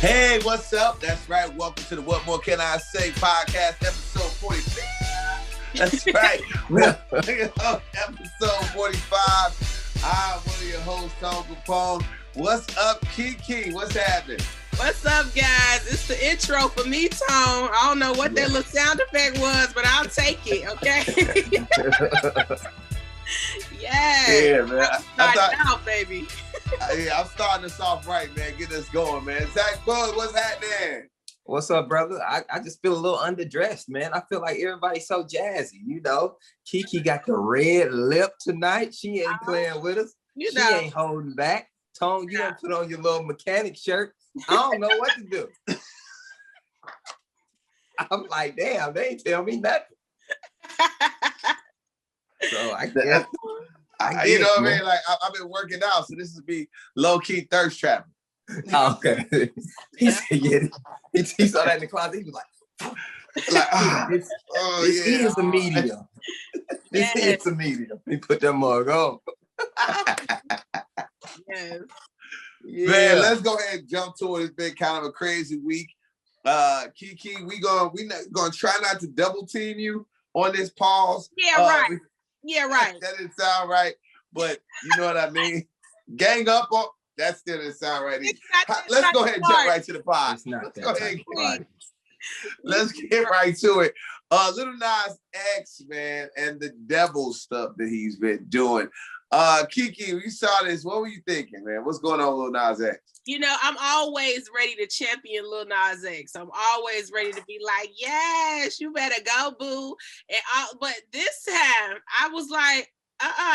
Hey, what's up? That's right. Welcome to the What More Can I Say podcast, episode 46. That's right. Episode 45. I'm one of your hosts, Kapone. What's up, Keke? What's happening? What's up, guys? It's the intro for me, Tone. I don't know what that little sound effect was, but I'll take it, okay? Yeah, man. I'm starting out, baby. I'm starting us off right, man. Get us going, man. Zach Boog, what's happening? What's up, brother? I just feel a little underdressed, man. I feel like everybody's so jazzy, you know. Keke got the red lip tonight. She ain't playing with us. She ain't holding back. Tone, you don't put on your little mechanic shirt. I don't know what to do. I'm like, damn, they ain't tell me nothing. So I guess, you know what I mean? Like, I've been working out, so this is be low-key thirst trapping. Oh, okay. He said, yeah. He saw that in the closet. He was like, this is a medium. This is a medium. He put that mug on. Yes. Yeah. Man, let's go ahead and jump to it. It's been kind of a crazy week. Keke, we gonna try not to double team you on this pause. Yeah, right. Yeah, right. That didn't sound right, but you know what I mean. Gang up on that still didn't sound right. Let's go ahead and jump right to the pod. Let's get right to it. Lil NasX, man, and the devil stuff that he's been doing. Keke, you saw this. What were you thinking, man? What's going on, Lil NasX? You know, I'm always ready to champion Lil NasX. I'm always ready to be like, yes, you better go, boo. But this time, I was like,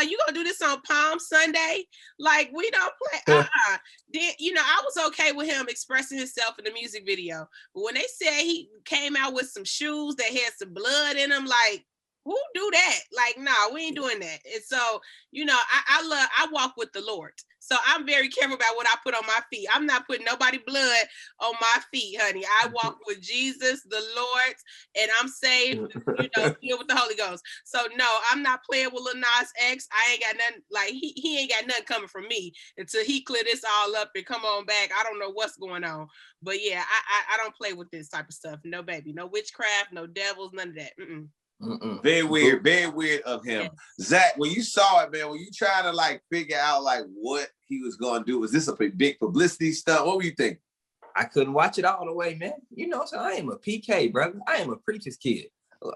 you gonna do this on Palm Sunday? Like, we don't play, Then, you know, I was okay with him expressing himself in the music video. But when they said he came out with some shoes that had some blood in them, like, who do that? Like, nah, we ain't doing that. And so, you know, I walk with the Lord. So I'm very careful about what I put on my feet. I'm not putting nobody blood on my feet, honey. I walk with Jesus, the Lord, and I'm saved, you know, filled with the Holy Ghost. So no, I'm not playing with Lil NasX. I ain't got nothing, like he ain't got nothing coming from me until he clear this all up and come on back. I don't know what's going on. But yeah, I don't play with this type of stuff. No, baby. No witchcraft, no devils, none of that. Very weird of him. Yeah. Zach, when you saw it, man, when you trying to like figure out like what he was gonna do, was this a big publicity stunt? What were you thinking? I couldn't watch it all the way, man. You know, so I am a PK, brother. I am a preacher's kid.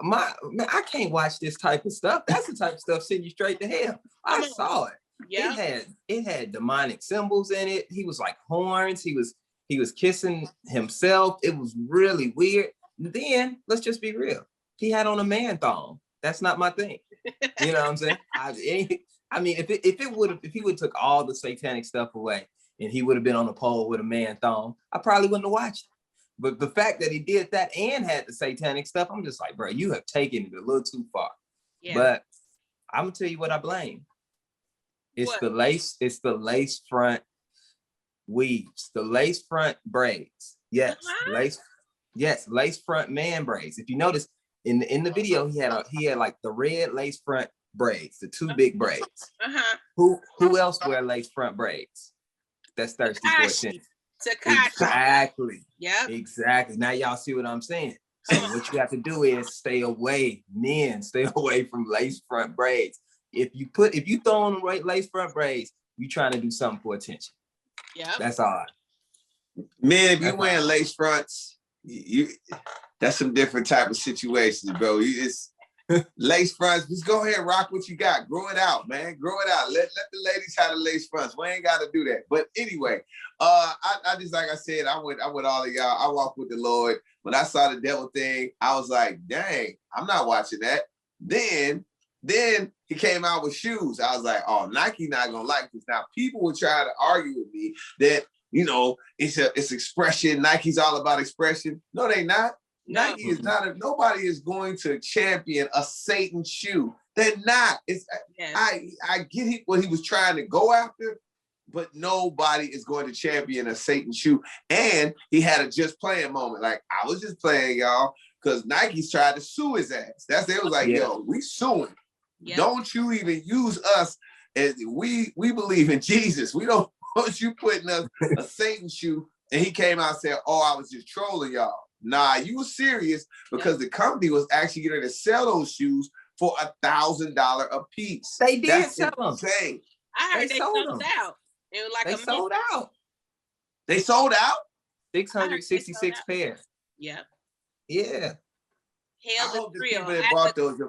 Man, I can't watch this type of stuff. That's the type of stuff sending you straight to hell. I saw it. Yeah, it had demonic symbols in it. He was like horns. He was kissing himself. It was really weird. And then let's just be real. He had on a man thong. That's not my thing. You know what I'm saying? I mean, if he would took all the satanic stuff away and he would have been on the pole with a man thong, I probably wouldn't have watched it. But the fact that he did that and had the satanic stuff, I'm just like, bro, you have taken it a little too far. Yeah. But I'm gonna tell you what I blame. It's the lace front weaves, the lace front braids. Yes, lace front man braids. If you notice. In the video, he had like the red lace front braids, the two big braids. Who else wear lace front braids? That's thirsty for attention. Exactly. Yeah. Exactly. Now y'all see what I'm saying. So what you have to do is stay away from lace front braids. If you throw on lace front braids, you trying to do something for attention. Yeah. That's all. Man, if you wearing lace fronts, that's some different type of situations, bro. It's lace fronts. Just go ahead and rock what you got. Grow it out, man. Grow it out. Let the ladies have the lace fronts. We ain't got to do that. But anyway, I just, like I said, I went all of y'all. I walked with the Lord. When I saw the devil thing, I was like, dang, I'm not watching that. Then he came out with shoes. I was like, oh, Nike not gonna like this. Now people were trying to argue with me that, you know, it's expression. Nike's all about expression. No, they not. Nike is not. Nobody is going to champion a Satan shoe. They're not. I get what he was trying to go after, but nobody is going to champion a Satan shoe. And he had a just playing moment. Like, I was just playing, y'all, because Nike's tried to sue his ass. It was like, yo, we suing. Yep. Don't you even use us. As we believe in Jesus. We don't want you putting a Satan shoe And he came out and said, "Oh, I was just trolling y'all." Nah, you were serious because the company was actually getting to sell those shoes for $1,000 a piece. They did sell them. I heard they sold out. It was like they sold out. They sold out? 666 pairs. Yep. Yeah. I hope the people that bought those.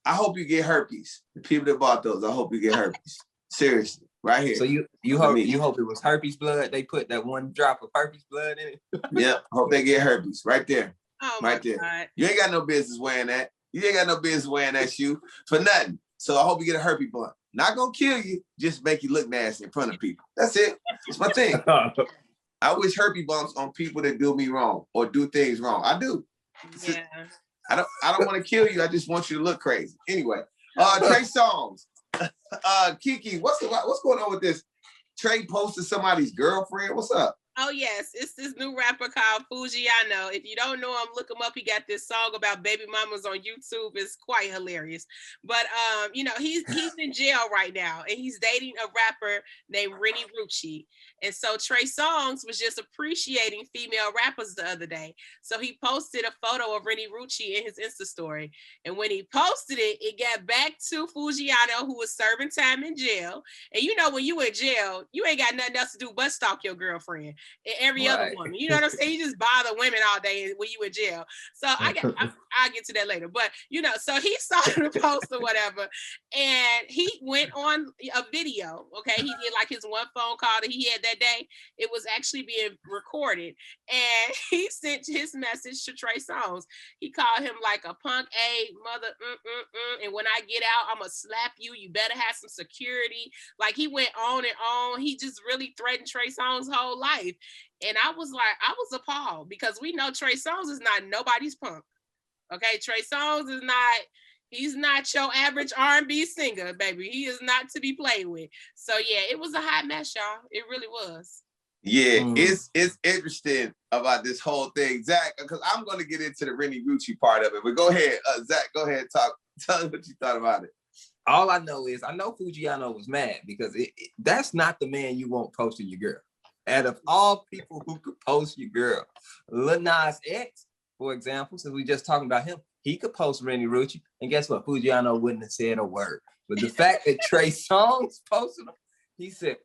I hope you get herpes. The people that bought those, I hope you get herpes. Seriously, right here. So you hope it was herpes blood. They put that one drop of herpes blood in it. Yep. Hope they get herpes right there. Oh right there. God. You ain't got no business wearing that. You ain't got no business wearing that shoe for nothing. So I hope you get a herpes blunt. Not gonna kill you, just make you look nasty in front of people. That's it. It's my thing. I wish herpes bumps on people that do me wrong or do things wrong. I do. Yeah. I don't want to kill you. I just want you to look crazy. Anyway, Trey Songz. Keke, what's going on with this? Trey posted somebody's girlfriend. What's up? Oh yes, it's this new rapper called Fujiano. If you don't know him, look him up. He got this song about baby mamas on YouTube. It's quite hilarious. But he's in jail right now, and he's dating a rapper named Rennie Rucci. And so Trey Songz was just appreciating female rappers the other day. So he posted a photo of Rennie Rucci in his Insta story. And when he posted it, it got back to Fujiano, who was serving time in jail. And when you in jail, you ain't got nothing else to do but stalk your girlfriend and every other woman. You know what I'm saying? You just bother women all day when you in jail. So I'll get to that later. But so he saw the post or whatever, and he went on a video. Okay, he did like his one phone call that he had that day. It was actually being recorded, and he sent his message to Trey Songz. He called him like a punk, mother, and when I get out, I'm gonna slap you. You better have some security. Like he went on and on. He just really threatened Trey Songz' whole life. And I was appalled because we know Trey Songz is not nobody's punk. Okay, Trey Songz is not, he's not your average R&B singer, baby. He is not to be played with. So yeah, it was a hot mess, y'all. It really was. Yeah, it's interesting about this whole thing, Zach, because I'm going to get into the Rennie Rucci part of it. But go ahead, Zach, go ahead, tell me what you thought about it. All I know is I know Fujiano was mad because that's not the man you want posting your girl. Out of all people who could post your girl, Lil NasX, for example, since we just talking about him, he could post Rennie Rucci, and guess what? Fujiano wouldn't have said a word. But the fact that Trey Songz posted him, he said,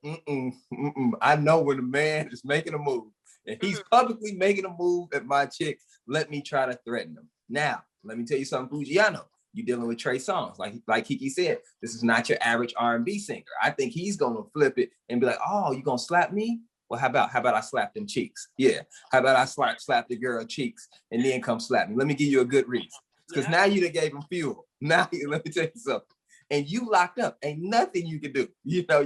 I know when a man is making a move, and he's publicly making a move at my chick, let me try to threaten him. Now, let me tell you something, Fujiano. You're dealing with Trey Songz. Like Keke said, this is not your average R&B singer. I think he's gonna flip it and be like, oh, you gonna slap me? Well, how about I slap them cheeks? Yeah. How about I slap the girl cheeks and then come slap me? Let me give you a good reason. Because now you done gave him fuel. Now let me tell you something. And you locked up. Ain't nothing you can do.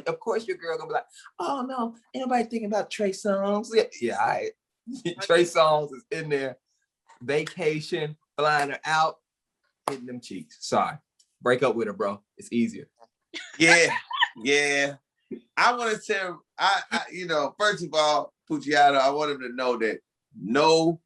Of course your girl gonna be like, oh no, ain't nobody thinking about Trey Songz. Yeah, all right. Trey Songz is in there, vacation, flying her out, hitting them cheeks. Sorry. Break up with her, bro. It's easier. Yeah. I want to tell, first of all, Fujiano, I want him to know that no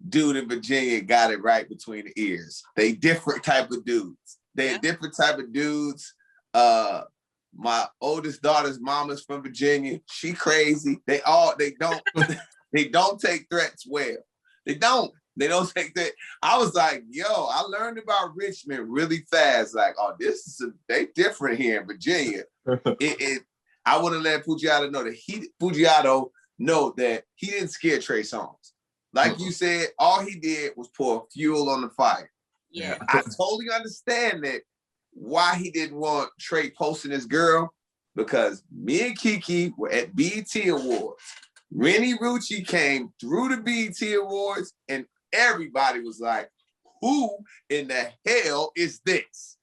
dude in Virginia got it right between the ears. They different type of dudes. They're different type of dudes. My oldest daughter's mama's from Virginia. She crazy. They don't take threats well. They don't take that. I was like, I learned about Richmond really fast. Like, oh, they different here in Virginia. I want to let Fujiano know that he didn't scare Trey Songz. Like you said, all he did was pour fuel on the fire. Yeah. I totally understand that why he didn't want Trey posting his girl, because me and Keke were at BET Awards. Rennie Rucci came through the BET Awards and everybody was like, who in the hell is this?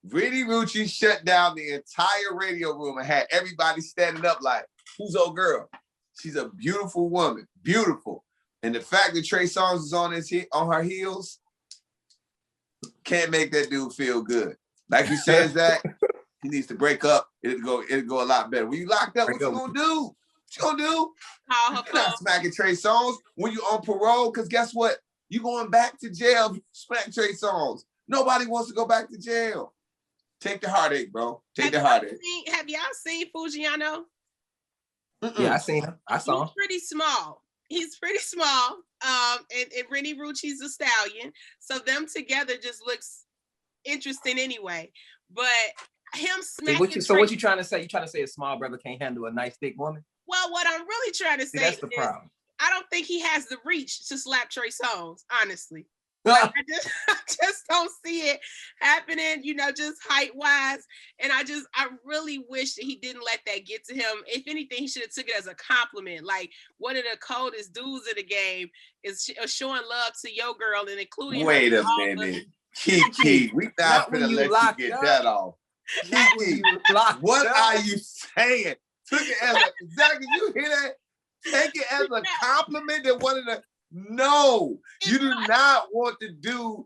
Rennie Rucci shut down the entire radio room and had everybody standing up like, who's old girl? She's a beautiful woman, beautiful. And the fact that Trey Songz is on her heels can't make that dude feel good. Like you said, Zach, he needs to break up. It'll go a lot better. When you locked up, what you gonna do? What you gonna do? You're not smacking Trey Songz when you on parole, because guess what? You going back to jail if you smack Trey Songz. Nobody wants to go back to jail. Take the heartache, bro. Take the heartache. Have y'all seen Fujiano? Yeah, I seen him. I saw him. He's pretty small. And Rennie Rucci's a stallion. So them together just looks interesting anyway. But him smacking. So what you trying to say? You trying to say a small brother can't handle a nice thick woman? Well, what I'm really trying to say that's the problem. I don't think he has the reach to slap Trey Songz, honestly. Like, I just don't see it happening, just height-wise. And I really wish that he didn't let that get to him. If anything, he should have took it as a compliment. Like, one of the coldest dudes in the game is showing love to your girl and including Wait a minute. Keke, we not gonna let you get that off. Keke, what are you saying? Took it as exactly, you hear that? Take it as a compliment that one of the no, you do not want to do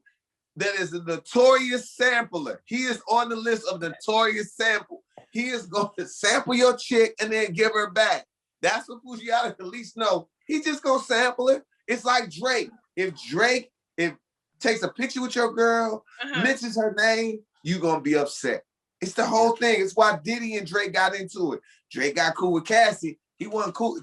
that is a notorious sampler. He is on the list of notorious sample. He is going to sample your chick and then give her back. That's what Fujiata at least know. He's just going to sample it. It's like Drake. If Drake takes a picture with your girl, mentions her name, you're going to be upset. It's the whole thing. It's why Diddy and Drake got into it. Drake got cool with Cassie. He wasn't cool.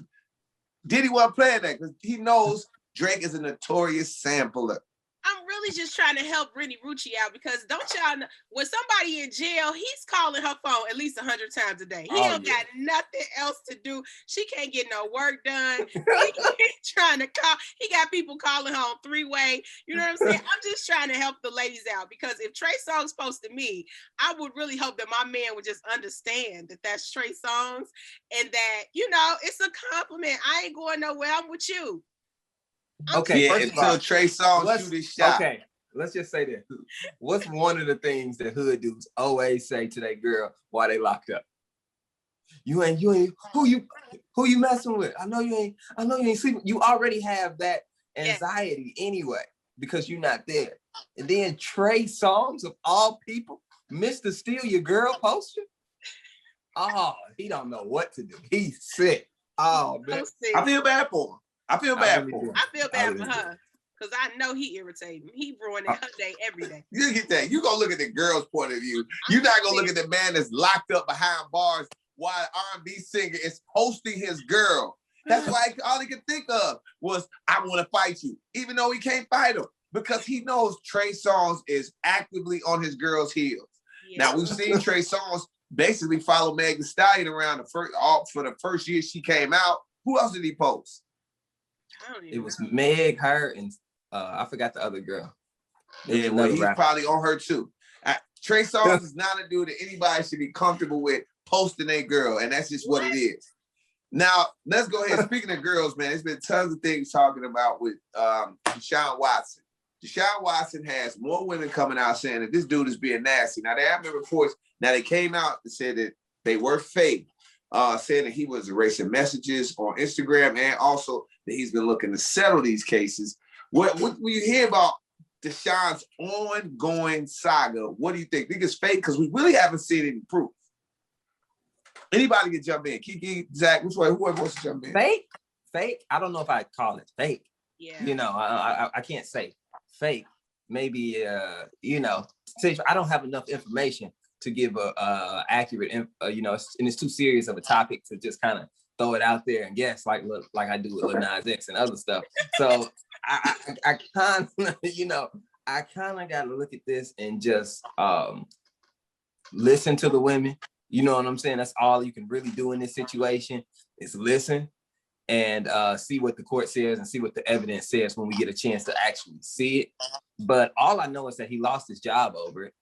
Diddy wasn't playing that because he knows Drake is a notorious sampler. I'm really just trying to help Rennie Rucci out because don't y'all know, when somebody in jail, he's calling her phone at least 100 times a day. He don't got nothing else to do. She can't get no work done. He's trying to call. He got people calling her on three-way. You know what I'm saying? I'm just trying to help the ladies out because if Trey Songz posted me, I would really hope that my man would just understand that that's Trey Songz and that, it's a compliment. I ain't going nowhere. I'm with you. Okay, first until Trey Songz shoot his shot. Okay, let's just say this. What's one of the things that hood dudes always say to their girl while they locked up? You ain't who you messing with? I know you ain't sleeping. You already have that anxiety anyway because you're not there. And then Trey Songz of all people, Mr. Steal Your Girl poster. Oh, he don't know what to do. He's sick. Oh man, I feel bad for him. I feel bad for her because I know he irritates me. He ruining her day every day. You get that. You gonna look at the girl's point of view. You're not gonna look at the man that's locked up behind bars while an R&B singer is hosting his girl. That's why all he could think of was, I want to fight you, even though he can't fight him because he knows Trey Songz is actively on his girl's heels. Yeah. Now we've seen Trey Songz basically follow Meg Thee Stallion around for the first year she came out. Who else did he post? It was Meg, her, and I forgot the other girl. Yeah, well, he's probably on her too. Trey Songz is not a dude that anybody should be comfortable with posting a girl, and that's just what it is. Now, let's go ahead. Speaking of girls, man, there's been tons of things talking about with Deshaun Watson. Deshaun Watson has more women coming out saying that this dude is being nasty. Now, they have been reports. Now, they came out and said that they were fake. Saying that he was erasing messages on Instagram and also that he's been looking to settle these cases. What when you hear about Deshaun's ongoing saga, what do you think? Think it's fake? Because we really haven't seen any proof. Anybody can jump in. Keke, Zach, whoever wants to jump in. Fake? I don't know if I'd call it fake. Yeah. I can't say fake. Maybe, I don't have enough information to give a accurate, and it's too serious of a topic to just kind of throw it out there and guess like I do with Lil NasX and other stuff. So I kind of got to look at this and just listen to the women. You know what I'm saying? That's all you can really do in this situation is listen and see what the court says and see what the evidence says when we get a chance to actually see it. But all I know is that he lost his job over it.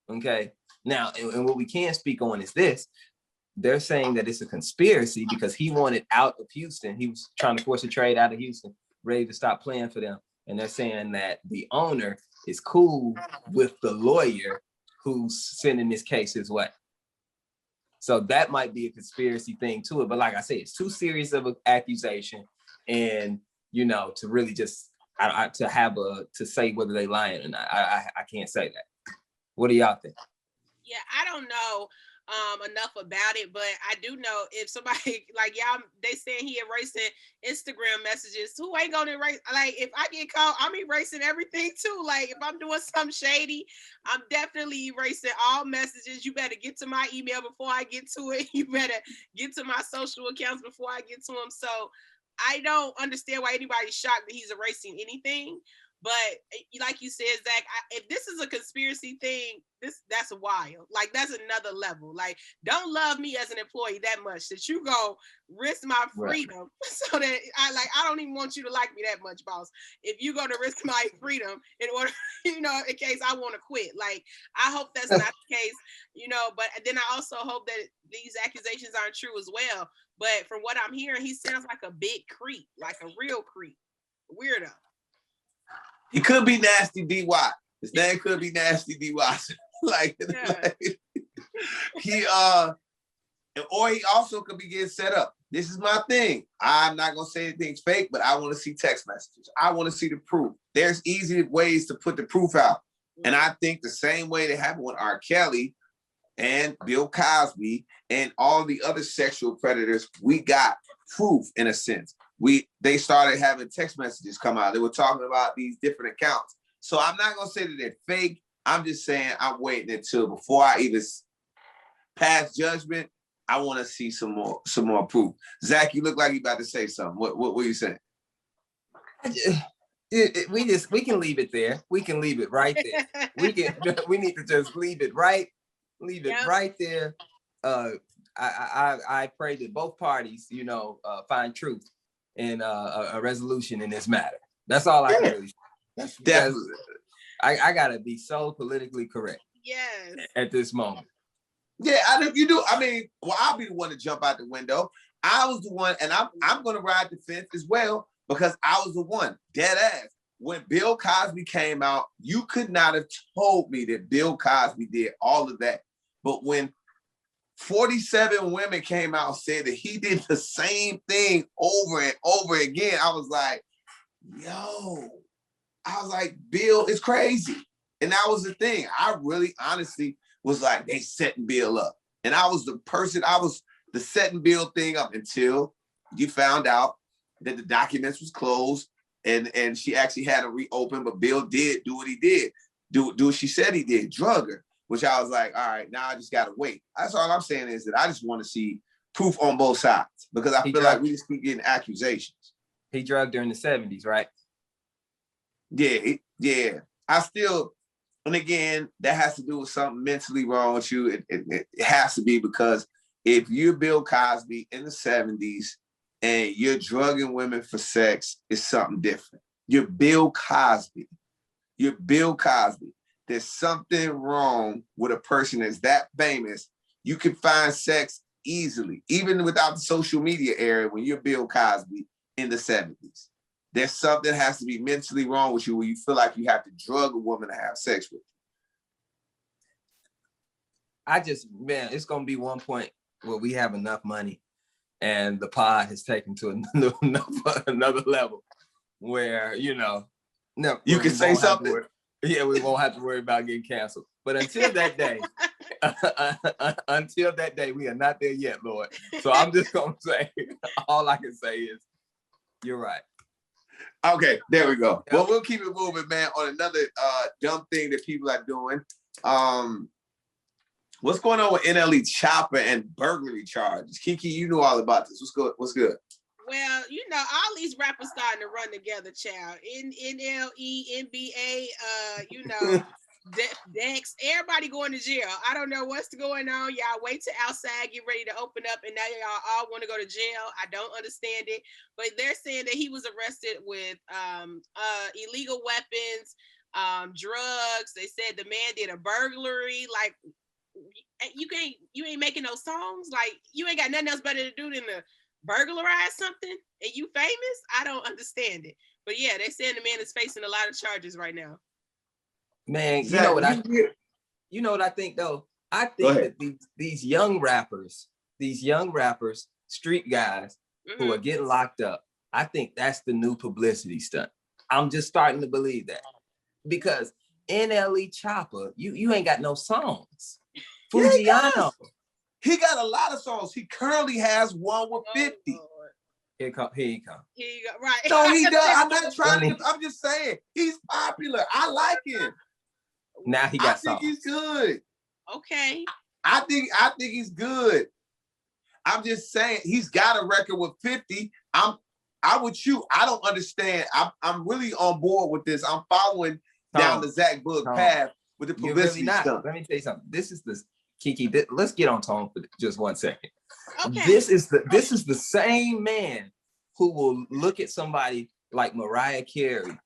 Okay. Now, and what we can speak on is this. They're saying that it's a conspiracy because he wanted out of Houston. He was trying to force a trade out of Houston, ready to stop playing for them. And they're saying that the owner is cool with the lawyer who's sending this case his way. So that might be a conspiracy thing to it. But like I said, it's too serious of an accusation. And, to really just, to say whether they lying or not, I can't say that. What do y'all think? Yeah, I don't know. enough about it, but I do know if somebody like y'all, they saying he erasing Instagram messages. Who ain't gonna erase? Like if I get caught, I'm erasing everything too. Like if I'm doing something shady, I'm definitely erasing all messages. You better get to my email before I get to it. You better get to my social accounts before I get to them. So I don't understand why anybody's shocked that he's erasing anything. But like you said, Zach, if this is a conspiracy thing, that's wild. Like that's another level. Like don't love me as an employee that much that you go risk my freedom so that I don't even want you to like me that much, boss. If you go to risk my freedom in order, in case I want to quit. Like I hope that's not the case, but then I also hope that these accusations aren't true as well. But from what I'm hearing, he sounds like a big creep, like a real creep. Weirdo. He could be Nasty DY. His name could be Nasty DY. like he or he also could be getting set up. This is my thing. I'm not gonna say anything's fake, but I want to see text messages. I want to see the proof. There's easy ways to put the proof out. And I think the same way that happened with R. Kelly and Bill Cosby and all the other sexual predators, we got proof in a sense. They started having text messages come out. They were talking about these different accounts. So I'm not gonna say that they're fake. I'm just saying I'm waiting until before I even pass judgment. I want to see some more proof. Zach, you look like you about to say something. What were you saying? We can leave it there. We can leave it right there. We need to just leave it right there. I pray that both parties, find truth and a resolution in this matter. That's all I can really say. Definitely. I gotta be so politically correct. Yes. At this moment. Yeah, you do. I mean, well, I'll be the one to jump out the window. I was the one, and I'm gonna ride the fence as well because I was the one, dead ass. When Bill Cosby came out, you could not have told me that Bill Cosby did all of that. But when 47 women came out and said that he did the same thing over and over again, I was like, Bill is crazy. And that was the thing. I really honestly was like, they setting Bill up. And I was the setting Bill thing up until you found out that the documents was closed and she actually had to reopen, but Bill did do what he did. Do what she said he did, drug her, which I was like, all right, now I just gotta wait. That's all I'm saying is that I just want to see proof on both sides because I feel like we just keep getting accusations. He drugged her in the 70s, right? Yeah. And again, that has to do with something mentally wrong with you. It has to be because if you're Bill Cosby in the 70s and you're drugging women for sex, it's something different. You're Bill Cosby. There's something wrong with a person that's that famous. You can find sex easily, even without the social media era when you're Bill Cosby in the 70s. There's something that has to be mentally wrong with you where you feel like you have to drug a woman to have sex with you. It's going to be one point where we have enough money and the pod has taken to another level where, you can say something. We won't have to worry about getting canceled. But until that day, we are not there yet, Lord. So I'm just going to say, all I can say is, you're right. Okay, there we go. Well, we'll keep it moving, man, on another dumb thing that people are doing. What's going on with NLE Chopper and burglary charges? Keke, you know all about this. What's good? Well, all these rappers starting to run together, child. NLE, NBA, Dex, everybody going to jail. I don't know what's going on. Y'all wait till outside, get ready to open up, and now y'all all want to go to jail. I don't understand it. But they're saying that he was arrested with illegal weapons, drugs. They said the man did a burglary. Like, you ain't making no songs. Like, you ain't got nothing else better to do than to burglarize something, and you famous? I don't understand it. But yeah, they saying the man is facing a lot of charges right now. Man, you know what I think though? I think that these young rappers, street guys who are getting locked up, I think that's the new publicity stunt. I'm just starting to believe that. Because NLE Chopper, you ain't got no songs. Fujiano. He got a lot of songs. He currently has one with 50. Lord. Here he come. Here you go. Right. No, he does. I'm not trying to. I'm just saying he's popular. I like him. Now he got songs. I think he's good. Okay. I think he's good. I'm just saying he's got a record with 50. I with you. I don't understand. I'm really on board with this. I'm following down the Zach Boog path with the publicity stuff. Let me tell you something. This is the Keke. Let's get on tone for just 1 second. Okay. This is the same man who will look at somebody like Mariah Carey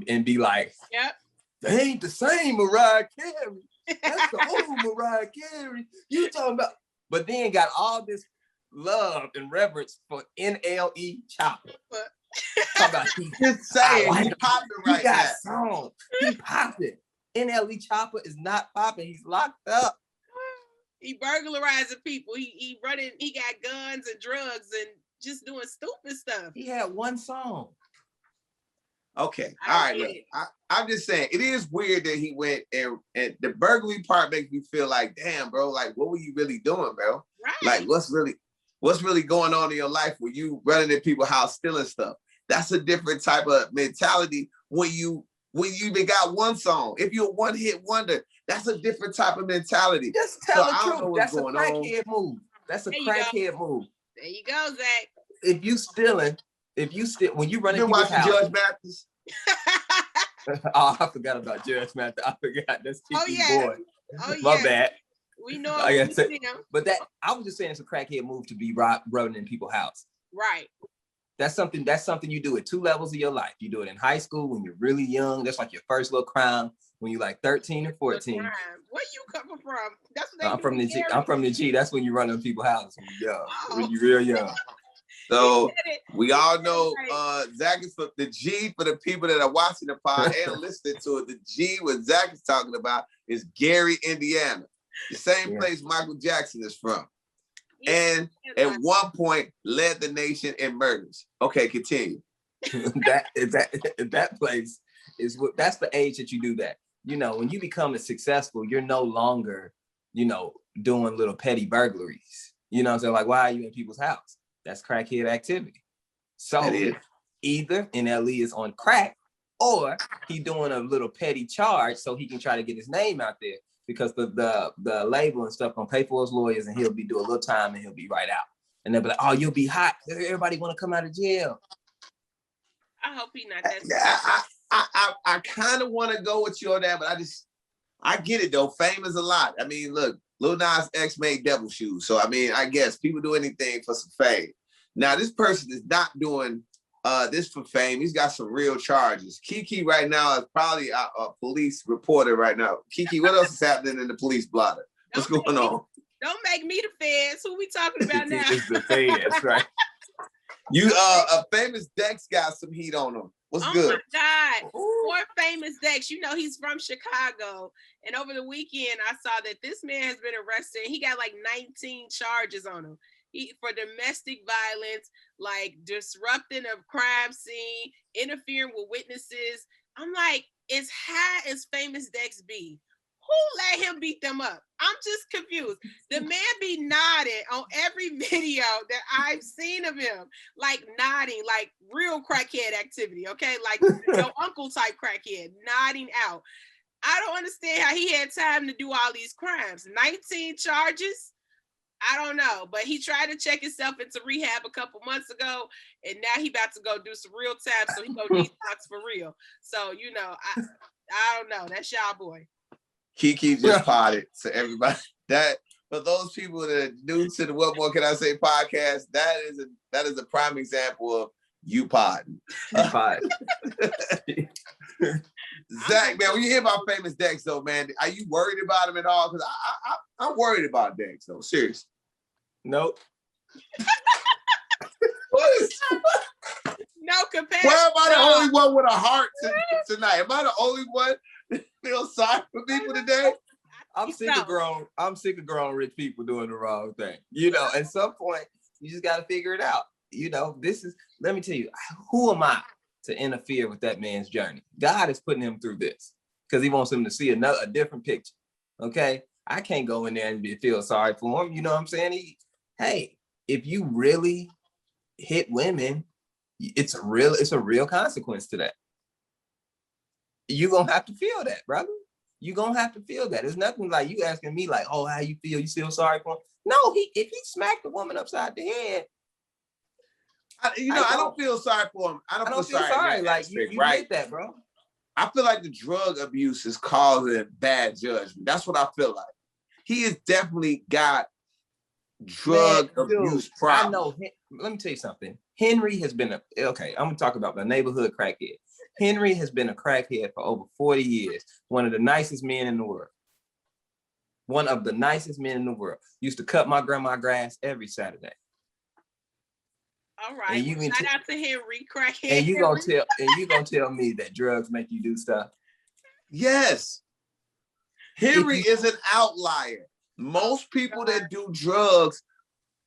and be like, "Yep, they ain't the same Mariah Carey. That's the old Mariah Carey. You talking about?" But then got all this love and reverence for NLE Chopper. Talk about he's saying he's popping right now. He got songs. He popping. NLE Chopper is not popping. He's locked up. He burglarizing people. He running. He got guns and drugs and just doing stupid stuff. He had one song. Okay, all right. Look, I'm just saying it is weird that he went and the burglary part makes me feel like, damn, bro. Like, what were you really doing, bro? Right. Like, what's really going on in your life when you running in people's house stealing stuff? That's a different type of mentality when you even got one song. If you're a one-hit wonder, that's a different type of mentality. Just tell the truth. That's a crackhead move. That's a crackhead move. There you go, Zach. If you stealing, when you run in people's house. Judge Mathis? Oh, I forgot about Judge Mathis. I forgot. That's Kiki's boy. Oh, yeah. My bad. We know but I was just saying it's a crackhead move to be running in people's house. Right. That's something you do at 2 levels of your life. You do it in high school when you're really young. That's like your first little crime when you're like 13 or 14. Where you coming from? That's what I'm from the G. I'm from the G. That's when you run in people's houses when you're young. When you're real young. So we all know Zach is for the G for the people that are watching the pod and listening to it. The G what Zach is talking about is Gary, Indiana, the same place Michael Jackson is from. And at one point led the nation in murders. Okay, continue. that place is what that's the age that you do that. You know, when you become successful, you're no longer, doing little petty burglaries. You know what I'm saying? Like, why are you in people's house? That's crackhead activity. So either NLE is on crack or he doing a little petty charge so he can try to get his name out there. Because the label and stuff gonna pay for his lawyers and he'll be doing a little time and he'll be right out. And they'll be like, oh, you'll be hot. Everybody wanna come out of jail. I hope he's not that. I kind of want to go with you on that, but I get it though. Fame is a lot. I mean, look, Lil NasX made devil shoes. So, I mean, I guess people do anything for some fame. Now, this person is not doing this for fame. He's got some real charges. Keke right now is probably a police reporter right now. Keke, what else is happening in the police blotter? What's going on? Don't make me the feds. Who we talking about now? It's the feds, right? You a famous Dex got some heat on him. What's good? Oh my God. More famous Dex. He's from Chicago. And over the weekend, I saw that this man has been arrested. He got like 19 charges on him. For domestic violence, like disrupting a crime scene, interfering with witnesses. I'm like, as high as famous Dex be, who let him beat them up? I'm just confused. The man be nodding on every video that I've seen of him, like nodding, like real crackhead activity, okay? Like your uncle type crackhead, nodding out. I don't understand how he had time to do all these crimes. 19 charges? I don't know, but he tried to check himself into rehab a couple months ago, and now he about to go do some real time, so he go detox for real. So, I don't know. That's y'all boy. Keke just potted to everybody. That for those people that are new to the What More Can I Say podcast, that is a prime example of you potting. Zach, man, when you hear about famous Dex though, man, are you worried about him at all? Because I'm worried about Dex though. Seriously. Nope. No compassion. Why am I the only one with a heart tonight? Am I the only one feel sorry for people today? I'm sick of grown rich people doing the wrong thing. At some point, you just got to figure it out. Let me tell you, who am I to interfere with that man's journey? God is putting him through this because he wants him to see a different picture. Okay. I can't go in there and feel sorry for him. You know what I'm saying? Hey, if you really hit women, it's a real consequence to that. You're gonna have to feel that, brother. You're gonna have to feel that. It's nothing like you asking me like, oh, how you feel? You feel sorry for him? No, if he smacked the woman upside the head, I don't feel sorry for him. I don't feel sorry. Like you did that, bro. I feel like the drug abuse is causing bad judgment. That's what I feel like. He has definitely got drug abuse problems. I know. Let me tell you something. Henry has been I'm gonna talk about my neighborhood crackhead. Henry has been a crackhead for over 40 years. One of the nicest men in the world. One of the nicest men in the world. Used to cut my grandma grass every Saturday. All right. Shout out to Henry, crackhead. And you gonna tell me that drugs make you do stuff? Yes. Henry is an outlier. Most people that do drugs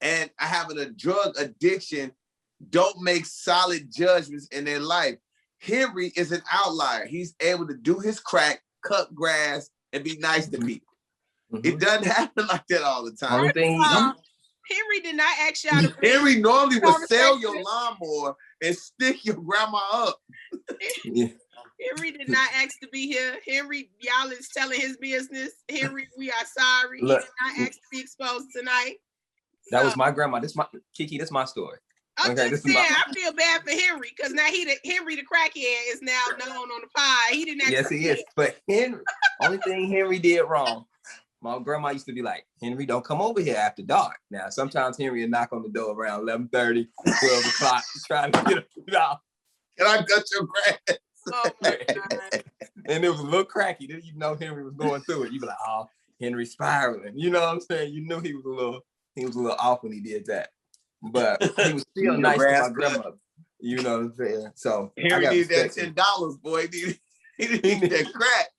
and having a drug addiction don't make solid judgments in their life. Henry is an outlier. He's able to do his crack, cut grass, and be nice to people. Mm-hmm. It doesn't happen like that all the time. Henry did not ask y'all to Henry normally would sell your lawnmower and stick your grandma up. Henry did not ask to be here. Henry, y'all is telling his business. Henry, we are sorry. Look, he did not ask to be exposed tonight. That was my grandma. Keke, this is my story. I'm just saying, I feel bad for Henry because now Henry the crackhead is now known on the pod. He didn't. Yes, he is. But Henry, only thing Henry did wrong. My grandma used to be like, Henry, don't come over here after dark. Now, sometimes Henry would knock on the door around 11:30, 12 o'clock, trying to get him out. Can I cut your grass? Oh my God. And it was a little cracky. Didn't even know Henry was going through it. You be like, oh, Henry's spiraling. You know what I'm saying? You knew he was a little off when he did that. But he was still nice to my grandmother. You know what I'm saying? So Henry needed that $10, boy. He didn't need that crack.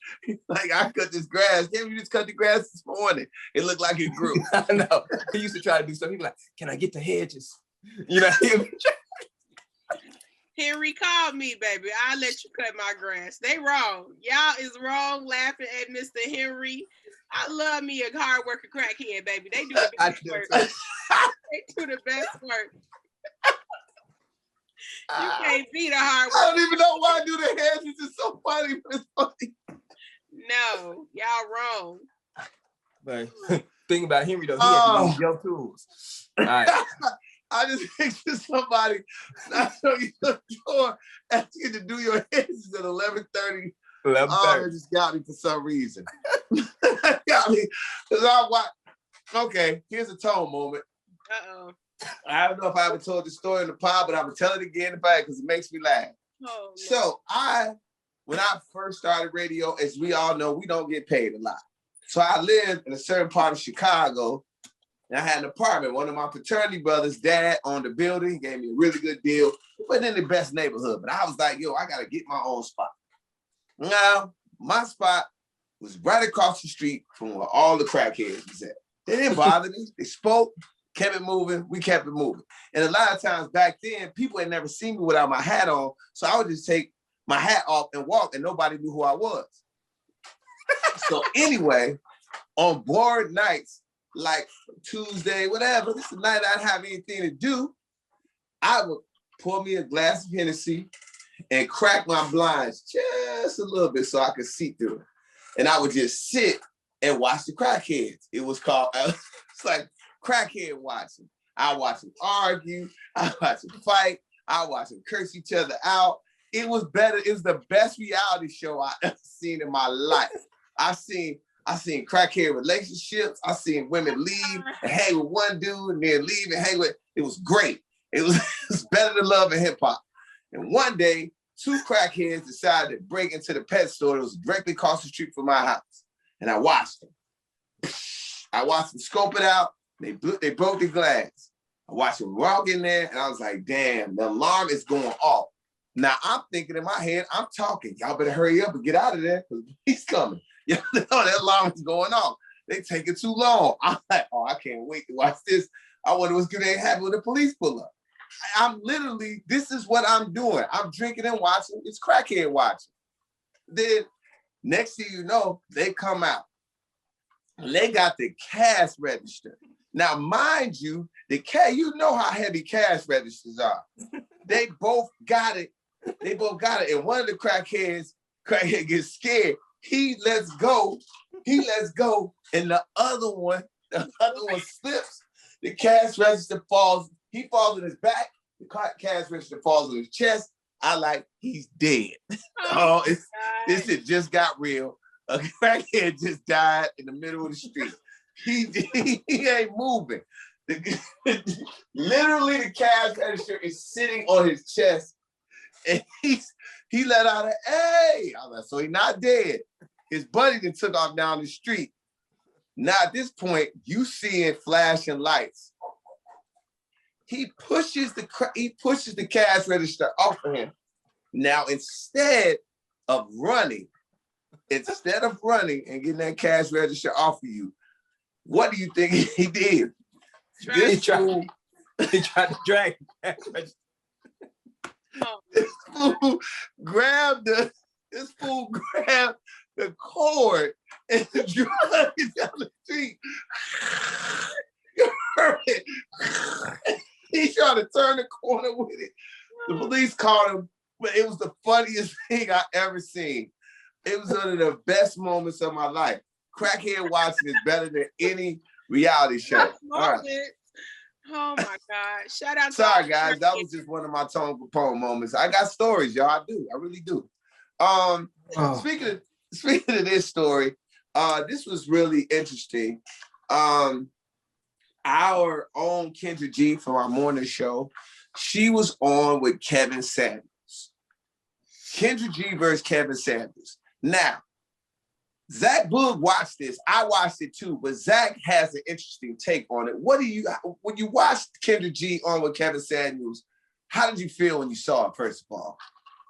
Like, I cut this grass. Henry just cut the grass this morning. It looked like it grew. I know. He used to try to do something. He'd be like, can I get the hedges? You know, Henry called me, baby. I'll let you cut my grass. They wrong. Y'all is wrong laughing at Mr. Henry. I love me a hard working crackhead, baby. They do the best work. They do the best work. You can't beat a hard work. I don't even know why I do the hands. It's just so funny, but it's funny. No, y'all wrong. But thing about Henry though, he had to use your tools. All right. I just picture somebody knocking you the door, asking you to do your hands at 11:30. 11:30. Oh, it just got me for some reason. Got me. Okay, here's a tone moment. Uh-oh. I don't know if I ever told the story in the pod, but I'm gonna tell it again in fact because it makes me laugh. Oh, no. So when I first started radio, as we all know, we don't get paid a lot. So I lived in a certain part of Chicago, and I had an apartment. One of my fraternity brothers' dad owned the building. He gave me a really good deal. It wasn't in the best neighborhood, but I was like, yo, I gotta get my own spot. Now, my spot was right across the street from where all the crackheads was at. They didn't bother me. They spoke. Kept it moving, we kept it moving. And a lot of times back then, people had never seen me without my hat on, so I would just take my hat off and walk, and nobody knew who I was. So anyway, on bored nights, like Tuesday, whatever, this is the night I didn't have anything to do, I would pour me a glass of Hennessy and crack my blinds just a little bit so I could see through it. And I would just sit and watch the crackheads. It was called, it's like, crackhead watching. I watch them argue. I watch them fight. I watch them curse each other out. It was better. It was the best reality show I ever seen in my life. I seen crackhead relationships. I seen women leave and hang with one dude and then leave and hang with. It was great. It was better than Love and Hip Hop. And one day, two crackheads decided to break into the pet store that was directly across the street from my house. And I watched them. I watched them scope it out. They broke the glass. I watched them walk in there, and I was like, damn, the alarm is going off. Now, I'm thinking in my head, I'm talking. Y'all better hurry up and get out of there because he's coming. You know, that alarm is going off. They taking too long. I'm like, oh, I can't wait to watch this. I wonder what's going to happen when the police pull up. I'm literally, this is what I'm doing. I'm drinking and watching. It's crackhead watching. Then, next thing you know, they come out. They got the cash register. Now, mind you, you know how heavy cash registers are. They both got it. And one of the crackhead gets scared. He lets go. And the other one slips. The cash register falls. He falls on his back. The cash register falls on his chest. He's dead. This shit just got real. A crackhead just died in the middle of the street. He ain't moving. Literally, the cash register is sitting on his chest, and he let out a hey. So he's not dead. His buddy then took off down the street. Now at this point, you seeing flashing lights. He pushes the cash register off of him. Now instead of running and getting that cash register off of you, what do you think he did? He tried to drag the cash register. This fool grabbed the cord and drug it down the street. He tried to turn the corner with it. The police caught him, but it was the funniest thing I ever seen. It was one of the best moments of my life. Crackhead watching is better than any reality show. All right. Oh my God. Shout out to Sorry, guys. That was just one of my Tone Kapone moments. I got stories, y'all. I do. I really do. Speaking of this story, this was really interesting. Our own Kendra G from our morning show, she was on with Kevin Samuels. Kendra G versus Kevin Samuels. Now, Zach Boog watched this. I watched it too, but Zach has an interesting take on it. When you watched Kendra G on with Kevin Samuels, how did you feel when you saw it, first of all?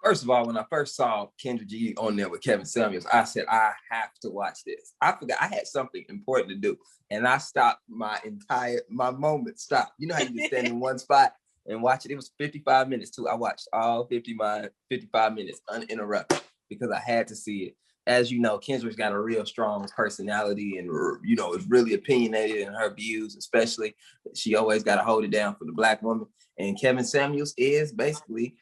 First of all, when I first saw Kendra G on there with Kevin Samuels, I said, I have to watch this. I forgot I had something important to do. And I stopped my moment stopped. You know how you just stand in one spot and watch it? It was 55 minutes too. I watched all 55 minutes uninterrupted because I had to see it. As you know, Kendra's got a real strong personality and, you know, is really opinionated in her views, especially. She always got to hold it down for the Black woman. And Kevin Samuels is basically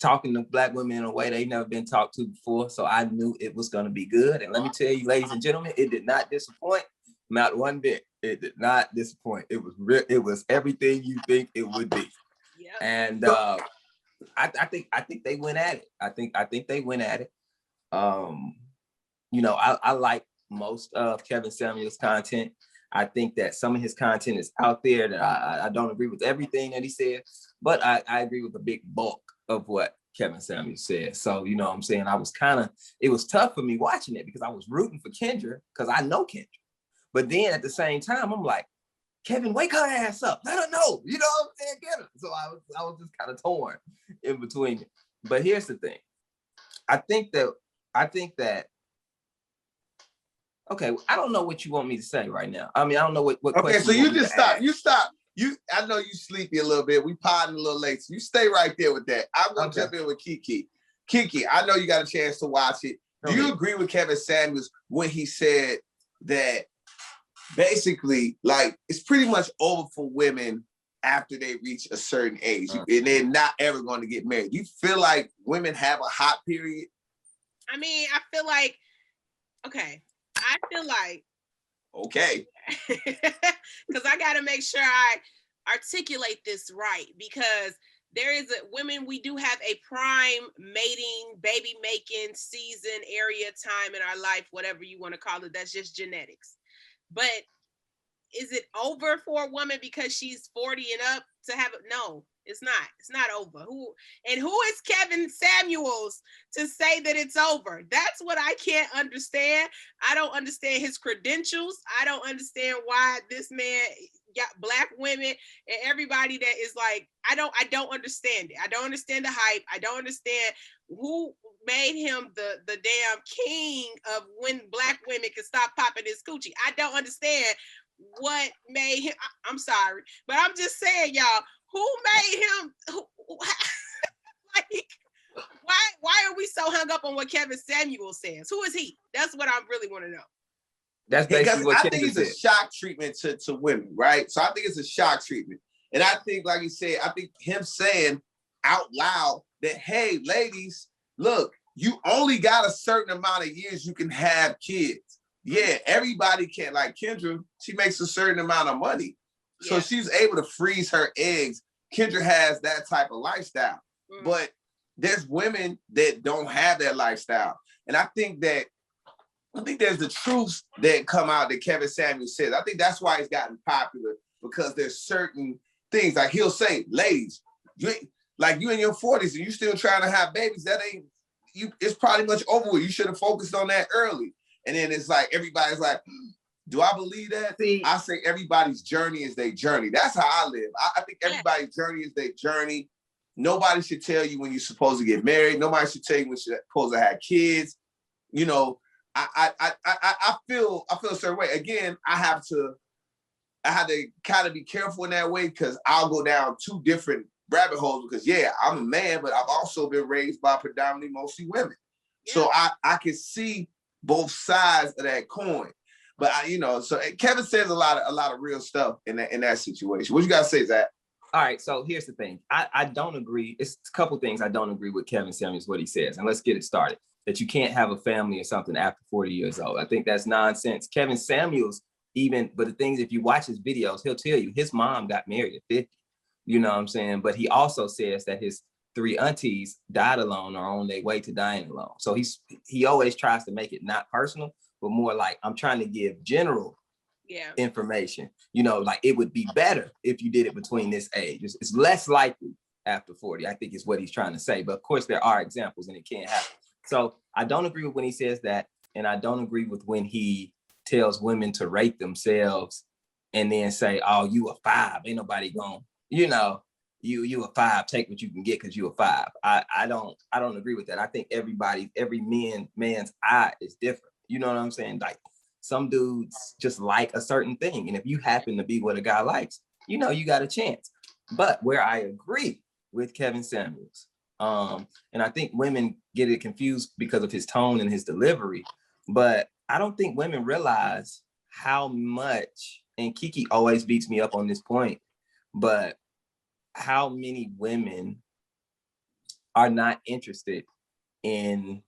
talking to Black women in a way they've never been talked to before. So I knew it was going to be good. And let me tell you, ladies and gentlemen, it did not disappoint. Not one bit. It did not disappoint. It was real. It was everything you think it would be. Yep. And I think they went at it. I think they went at it. You know, I like most of Kevin Samuels' content. I think that some of his content is out there that I don't agree with everything that he said, but I agree with the big bulk of what Kevin Samuels said. So, you know what I'm saying? It was tough for me watching it because I was rooting for Kendra because I know Kendra. But then at the same time, I'm like, Kevin, wake her ass up. Let her know. You know what I'm saying? Get her. So I was just kind of torn in between it. But here's the thing. I think that okay, I don't know what you want me to say right now. I mean, I don't know what okay, so you just stop. You stop. I know you sleepy a little bit. We potting a little late. So you stay right there with that. I'm gonna jump in with Keke. Keke, I know you got a chance to watch it. Do you agree with Kevin Samuels when he said that basically, like, it's pretty much over for women after they reach a certain age, and they're not ever going to get married? You feel like women have a hot period? I mean, I feel like, okay. Because I got to make sure I articulate this right, because we do have a prime mating, baby making season, area, time in our life, whatever you want to call it. That's just genetics. But is it over for a woman because she's 40 and up to have it? No, it's not. It's not over. Who is Kevin Samuels to say that it's over? That's what I can't understand. I don't understand his credentials. I don't understand why this man got Black women and everybody that is like, I don't understand it. I don't understand the hype. I don't understand who made him the damn king of when Black women can stop popping his coochie. I don't understand what made him. I'm sorry, but I'm just saying, y'all, who made him? Like, why are we so hung up on what Kevin Samuels says? Who is he? That's what I really want to know. That's basically what I think Kendra it's said. a shock treatment to women, right? So I think it's a shock treatment. And I think, like you said, I think him saying out loud that, hey, ladies, look, you only got a certain amount of years you can have kids. Yeah, everybody can't. Like Kendra, she makes a certain amount of money. So she's able to freeze her eggs. Kendra has that type of lifestyle. But there's women that don't have that lifestyle. And I think there's the truths that come out that Kevin Samuels says. I think that's why he's gotten popular, because there's certain things like he'll say, ladies, you in your 40s and you still trying to have babies, that ain't you. It's probably much over with. You should have focused on that early. And then it's like everybody's like, do I believe that? See, I say everybody's journey is their journey. That's how I live. I think everybody's journey is their journey. Nobody should tell you when you're supposed to get married. Nobody should tell you when you're supposed to have kids. You know, I feel a certain way. Again, I have to kind of be careful in that way, because I'll go down two different rabbit holes, because I'm a man, but I've also been raised by predominantly mostly women. Yeah. So I can see both sides of that coin. But so Kevin says a lot of real stuff in that situation. What you guys say, Zach? All right, so here's the thing. I don't agree. It's a couple things I don't agree with Kevin Samuels, what he says. And let's get it started. That you can't have a family or something after 40 years old. I think that's nonsense. Kevin Samuels but the things, if you watch his videos, he'll tell you his mom got married at 50. You know what I'm saying? But he also says that his 3 aunties died alone or on their way to dying alone. So he always tries to make it not personal, but more like, I'm trying to give general information. Like it would be better if you did it between this age. It's less likely after 40, I think is what he's trying to say. But of course there are examples and it can't happen. So I don't agree with when he says that. And I don't agree with when he tells women to rate themselves and then say, oh, you a 5. Ain't nobody going, you a 5, take what you can get because you a 5. I don't agree with that. I think every man's eye is different. You know what I'm saying? Like some dudes just like a certain thing. And if you happen to be what a guy likes, you got a chance. But where I agree with Kevin Samuels, and I think women get it confused because of his tone and his delivery, but I don't think women realize how much, and Keke always beats me up on this point, but how many women are not interested in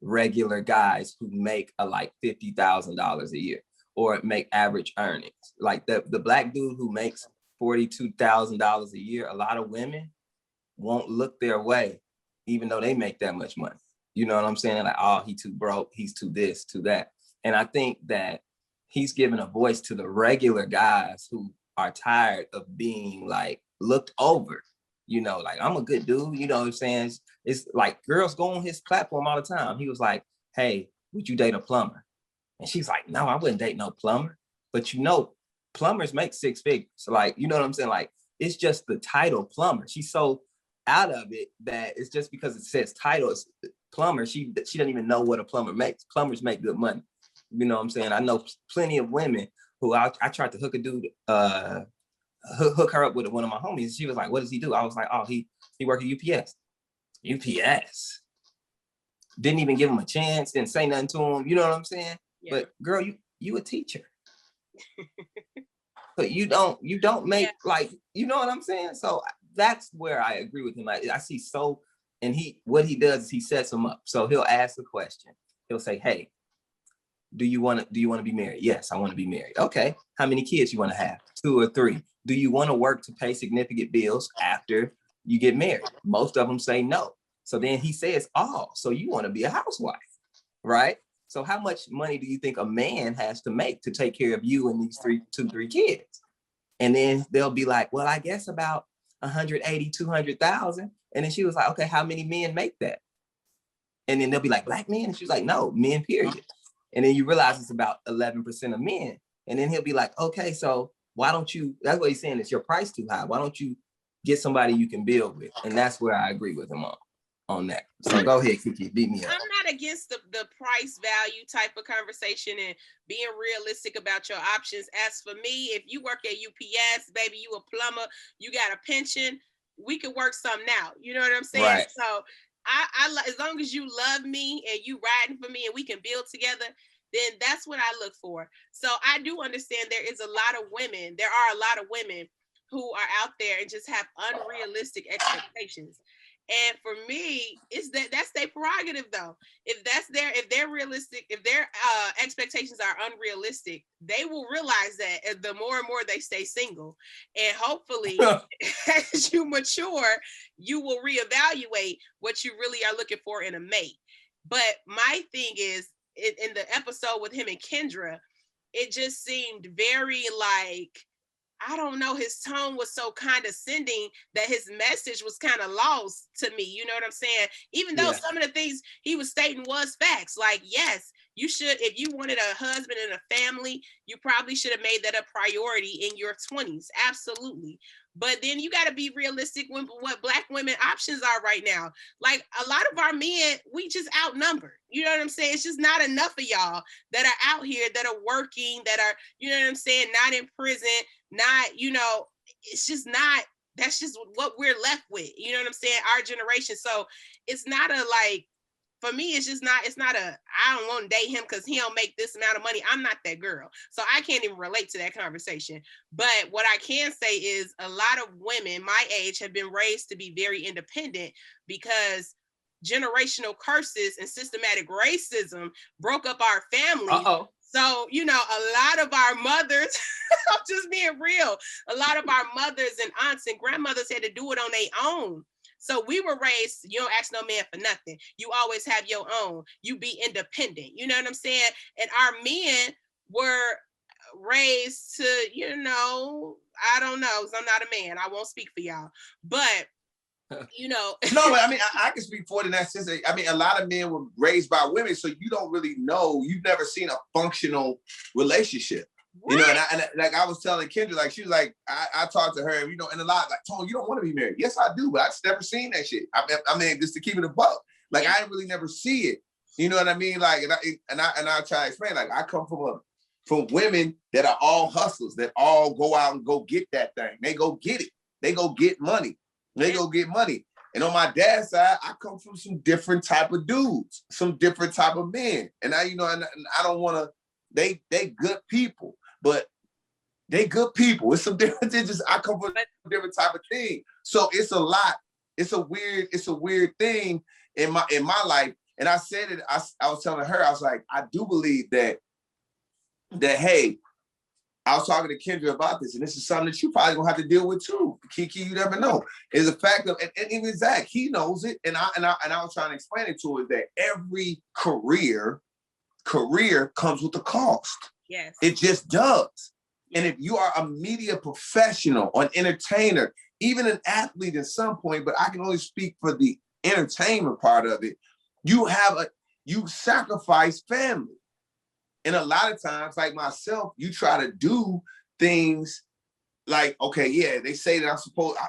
regular guys who make like $50,000 a year or make average earnings. Like the black dude who makes $42,000 a year, a lot of women won't look their way, even though they make that much money. You know what I'm saying? Like, oh, he too broke, he's too this, too that. And I think that he's giving a voice to the regular guys who are tired of being like looked over. Like, I'm a good dude, you know what I'm saying? It's like girls go on his platform all the time. He was like, hey, would you date a plumber? And she's like, no, I wouldn't date no plumber. But plumbers make 6 figures. Like, you know what I'm saying? Like, it's just the title plumber. She's so out of it that it's just because it says title, it's plumber. She doesn't even know what a plumber makes. Plumbers make good money. You know what I'm saying? I know plenty of women who I tried to hook a dude, hook her up with one of my homies. She was like, what does he do? I was like, oh, he work at UPS. UPS. Didn't even give him a chance, didn't say nothing to him. You know what I'm saying? Yeah. But girl, you a teacher. But you don't make like, you know what I'm saying? So that's where I agree with him. I see and what he does is he sets them up. So he'll ask the question. He'll say, hey, do you want to be married? Yes, I want to be married. Okay. How many kids you want to have? 2 or 3. Do you want to work to pay significant bills after you get married? Most of them say no. So then he says, oh, so you want to be a housewife, right? So how much money do you think a man has to make to take care of you and these 3 kids? And then they'll be like, well, I guess about 180, 200,000. And then she was like, okay, how many men make that? And then they'll be like, black men? And she's like, no, men, period. And then you realize it's about 11% of men. And then he'll be like, okay, so why don't you, that's what he's saying, is your price too high. Why don't you get somebody you can build with? And that's where I agree with him on that. So go ahead, Keke, beat me up. I'm not against the price value type of conversation and being realistic about your options. As for me, if you work at UPS, baby, you a plumber, you got a pension, we can work something out. You know what I'm saying? Right. So I as long as you love me and you riding for me and we can build together, then that's what I look for. So I do understand there are a lot of women who are out there and just have unrealistic expectations. And for me, that's their prerogative though. If they're realistic, if their expectations are unrealistic, they will realize that the more and more they stay single. And hopefully as you mature, you will reevaluate what you really are looking for in a mate. But my thing is, in the episode with him and Kendra, it just seemed very like, I don't know, his tone was so condescending that his message was kind of lost to me. You know what I'm saying? Even though some of the things he was stating was facts. Like, yes, you should, if you wanted a husband and a family, you probably should have made that a priority in your 20s. Absolutely. But then you got to be realistic with what Black women options are right now. Like, a lot of our men, we just outnumbered. You know what I'm saying? It's just not enough of y'all that are out here, that are working, that are, you know what I'm saying, not in prison, not, you know, it's just not, that's just what we're left with. You know what I'm saying? Our generation. So it's not a, like, for me, it's not a, I don't want to date him because he don't make this amount of money. I'm not that girl. So I can't even relate to that conversation. But what I can say is a lot of women my age have been raised to be very independent because generational curses and systematic racism broke up our families. So, you know, a lot of our mothers, I'm just being real, a lot of our mothers and aunts and grandmothers had to do it on their own. So we were raised, you don't ask no man for nothing. You always have your own. You be independent. You know what I'm saying? And our men were raised to, you know, I don't know, because I'm not a man. I won't speak for y'all. But, you know. No, I mean, I can speak for it in that sense. I mean, a lot of men were raised by women, so you don't really know. You've never seen a functional relationship. What? You know, and like I was telling Kendra, like she was like, I talked to her, you know, and a lot like, Tone, you don't want to be married. Yes, I do, but I just never seen that shit. I mean, just to keep it a buck, like I really never see it. You know what I mean? Like, and I try to explain, like I come from women that are all hustlers, that all go out and go get that thing. They go get it. They go get money. They go get money. And on my dad's side, I come from some different type of dudes, some different type of men. And I, you know, and I don't want to. They good people. But they good people. It's some different. I come from a different type of thing. So it's a lot. It's a weird thing in my life. And I said it. I was telling her. I was like, I do believe that hey, I was talking to Kendra about this, and this is something that you probably gonna have to deal with too. Keke, you never know. Is the fact of, and even Zach, he knows it. And I was trying to explain it to her that every career comes with a cost. Yes. It just does. And if you are a media professional or an entertainer, even an athlete at some point, but I can only speak for the entertainment part of it, you sacrifice family. And a lot of times, like myself, you try to do things like, okay, yeah, they say that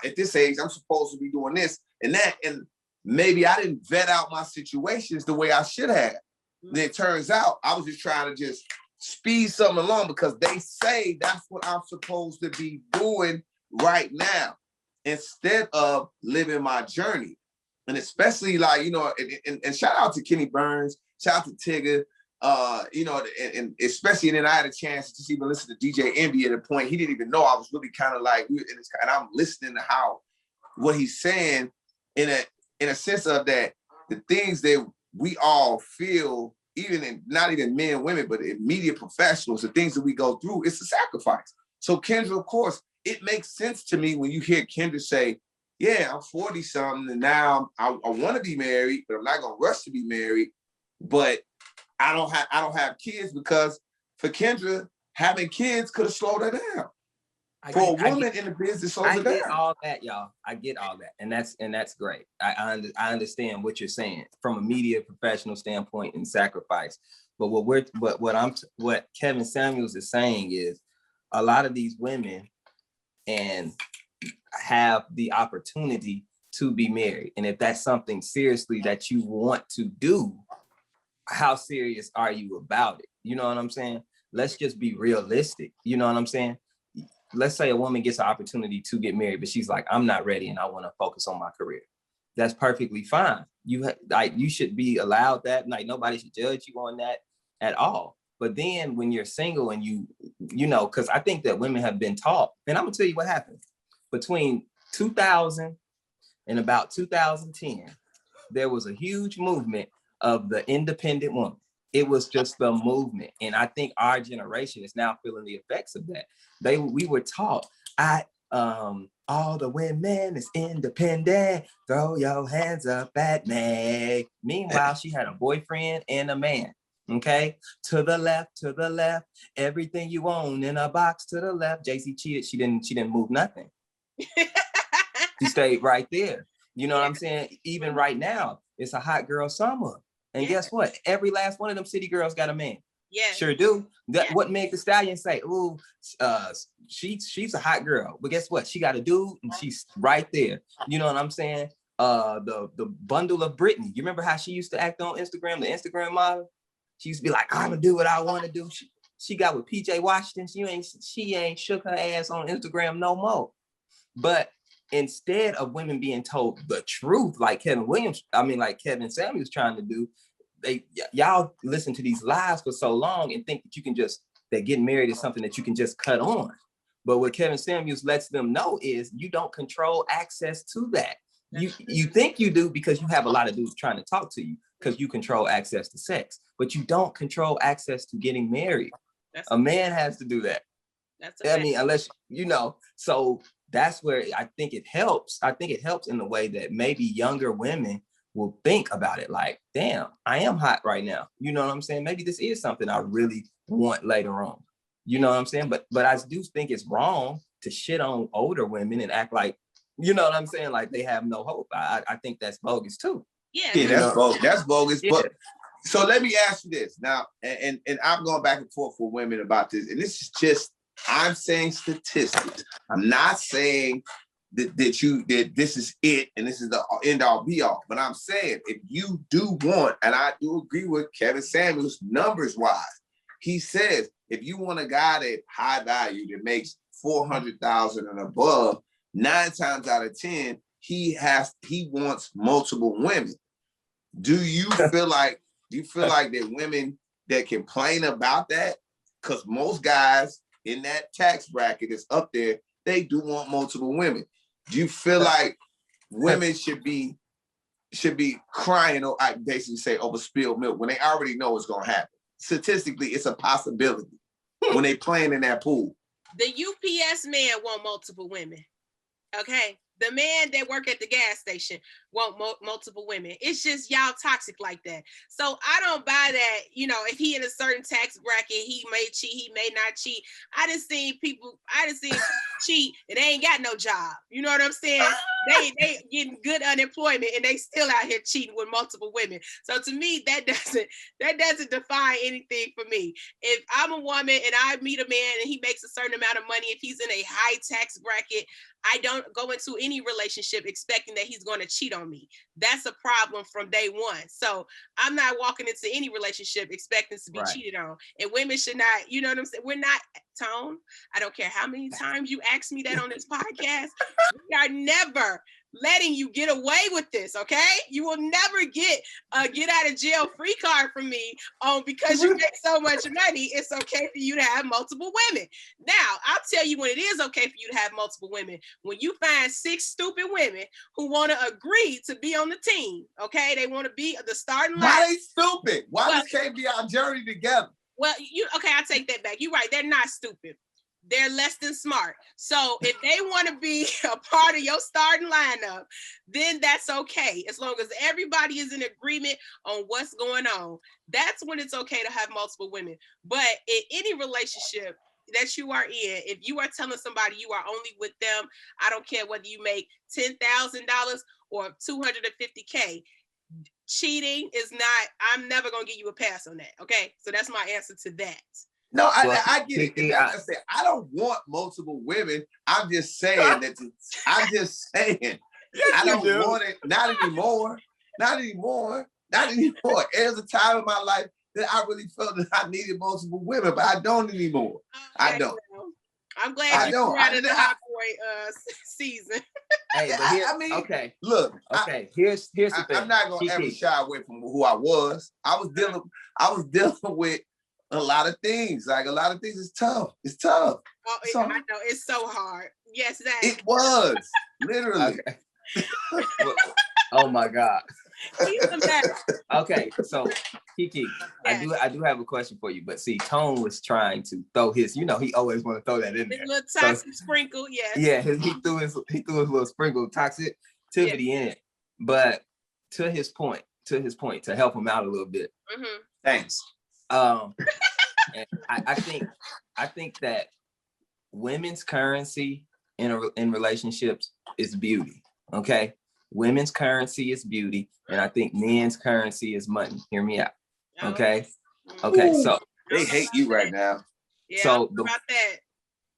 at this age, I'm supposed to be doing this and that. And maybe I didn't vet out my situations the way I should have. And it turns out I was just trying to just speed something along because they say that's what I'm supposed to be doing right now instead of living my journey. And especially like, you know, and shout out to Kenny Burns, shout out to Tigger, you know, and especially, and then I had a chance to just even listen to DJ Envy at a point he didn't even know. I was really kind of like, and I'm listening to what he's saying in a sense of that the things that we all feel, not even men and women, but in media professionals, the things that we go through, it's a sacrifice. So Kendra, of course, it makes sense to me when you hear Kendra say, yeah, I'm 40 something and now I want to be married, but I'm not going to rush to be married. But I don't have kids because for Kendra, having kids could have slowed her down. For a woman in the business, slows her down. I get all that, y'all. I get all that, and that's great. I understand what you're saying from a media professional standpoint and sacrifice. But what Kevin Samuels is saying is a lot of these women and have the opportunity to be married, and if that's something seriously that you want to do, how serious are you about it? You know what I'm saying? Let's just be realistic. You know what I'm saying? Let's say a woman gets an opportunity to get married, but she's like, I'm not ready and I want to focus on my career. That's perfectly fine. You should be allowed that. Like nobody should judge you on that at all. But then when you're single and you know, because I think that women have been taught, and I'm gonna tell you what happened between 2000 and about 2010, there was a huge movement of the independent woman. It was just the movement. And I think our generation is now feeling the effects of that. We were taught, all the women is independent, throw your hands up at me. Meanwhile, she had a boyfriend and a man. Okay, to the left, everything you own in a box to the left. JC cheated. She didn't move nothing. She stayed right there. You know what I'm saying? Even right now, it's a hot girl summer. And guess what? Every last one of them city girls got a man. Yeah, sure do. What Meg Thee Stallion say? Ooh, she's a hot girl. But guess what? She got a dude, and she's right there. You know what I'm saying? The bundle of Britney. You remember how she used to act on Instagram, the Instagram model? She used to be like, I'm gonna do what I want to do. She got with PJ Washington. She ain't shook her ass on Instagram no more. But instead of women being told the truth, like Kevin Samuels trying to do, y'all listen to these lies for so long and think that that getting married is something that you can just cut on. But what Kevin Samuels lets them know is you don't control access to that. You think you do because you have a lot of dudes trying to talk to you because you control access to sex, but you don't control access to getting married. A man has to do that. Unless, so that's where I think it helps. I think it helps in the way that maybe younger women will think about it like, damn, I am hot right now. You know what I'm saying? Maybe this is something I really want later on. You know what I'm saying? But I do think it's wrong to shit on older women and act like, you know what I'm saying? Like they have no hope. I think that's bogus too. Yeah, that's bogus. That's bogus. Yeah. But so let me ask you this now, and I'm going back and forth with women about this, and this is just, I'm saying statistics. I'm not saying that this is it and this is the end all be all. But I'm saying if you do want, and I do agree with Kevin Samuels numbers wise, he says if you want a guy that high value that makes $400,000 and above, 9 times out of 10 he wants multiple women. Do you feel like that women that complain about that, because most guys in that tax bracket is up there, they do want multiple women. Do you feel like women should be crying, or I basically say over spilled milk when they already know it's gonna happen? Statistically, it's a possibility when they playing in that pool. The UPS man want multiple women. Okay. The man that work at the gas station want multiple women. It's just y'all toxic like that. So I don't buy that, if he in a certain tax bracket, he may cheat, he may not cheat. I just seen people cheat and they ain't got no job. You know what I'm saying? They getting good unemployment and they still out here cheating with multiple women. So to me, that doesn't define anything for me. If I'm a woman and I meet a man and he makes a certain amount of money, if he's in a high tax bracket, I don't go into any relationship expecting that he's going to cheat on me. That's a problem from day one. So I'm not walking into any relationship expecting to be cheated on. And women should not, you know what I'm saying? We're not, Tone, I don't care how many times you ask me that on this podcast. We are never letting you get away with this, okay? You will never get a get out of jail free card from me because you make so much money. It's okay for you to have multiple women. Now, I'll tell you when it is okay for you to have multiple women. When you find 6 stupid women who want to agree to be on the team, okay? They want to be the starting line. Why they stupid? Why this can't be our journey together? Well, I take that back. You're right. They're not stupid. They're less than smart. So if they want to be a part of your starting lineup, then that's okay. As long as everybody is in agreement on what's going on, that's when it's okay to have multiple women. But in any relationship that you are in, if you are telling somebody you are only with them, I don't care whether you make $10,000 or $250K, cheating is not, I'm never going to give you a pass on that. Okay. So that's my answer to that. No, I get it. I don't want multiple women. I'm just saying that. I don't want it. Not anymore. There's a time in my life that I really felt that I needed multiple women, but I don't anymore. Okay, I don't. Well, I'm glad you're out of the hot boy season. Hey, but okay. Look, okay. Here's the thing. I'm not gonna ever shy away from who I was. I was dealing with a lot of things. Like a lot of things is tough. It's tough. Oh, I know it's so hard. Yes, that it was literally. Okay. Oh my God. Okay, so Keke, yes. I do have a question for you, but see, Tone was trying to throw his, he always want to throw that in there. Little toxic sprinkle, yes. Yeah, he threw his little sprinkle of toxicity in it. But to his point, to help him out a little bit. Mm-hmm. Thanks. And I think that women's currency in relationships is beauty. Okay. Women's currency is beauty, and I think men's currency is money. Hear me out. Okay. Okay. Ooh, so they hate you right now. Yeah. So about that.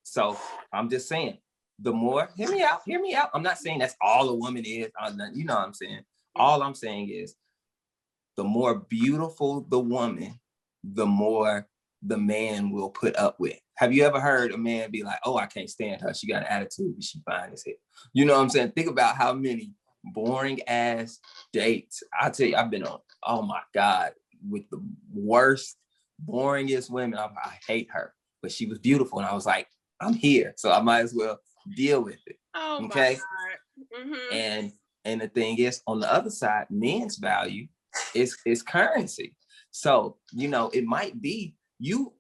So I'm just saying, the more, hear me out. I'm not saying that's all a woman is. You know what I'm saying? All I'm saying is, the more beautiful the woman, the more the man will put up with. Have you ever heard a man be like, "Oh, I can't stand her. She got an attitude, but she fine as hell." You know what I'm saying? Think about how many boring ass dates. I'll tell you, I've been on, oh my God, with the worst, boringest women. I hate her, but she was beautiful. And I was like, I'm here, so I might as well deal with it. Oh okay. My God. Mm-hmm. And the thing is, on the other side, men's value is currency. So, it might be you.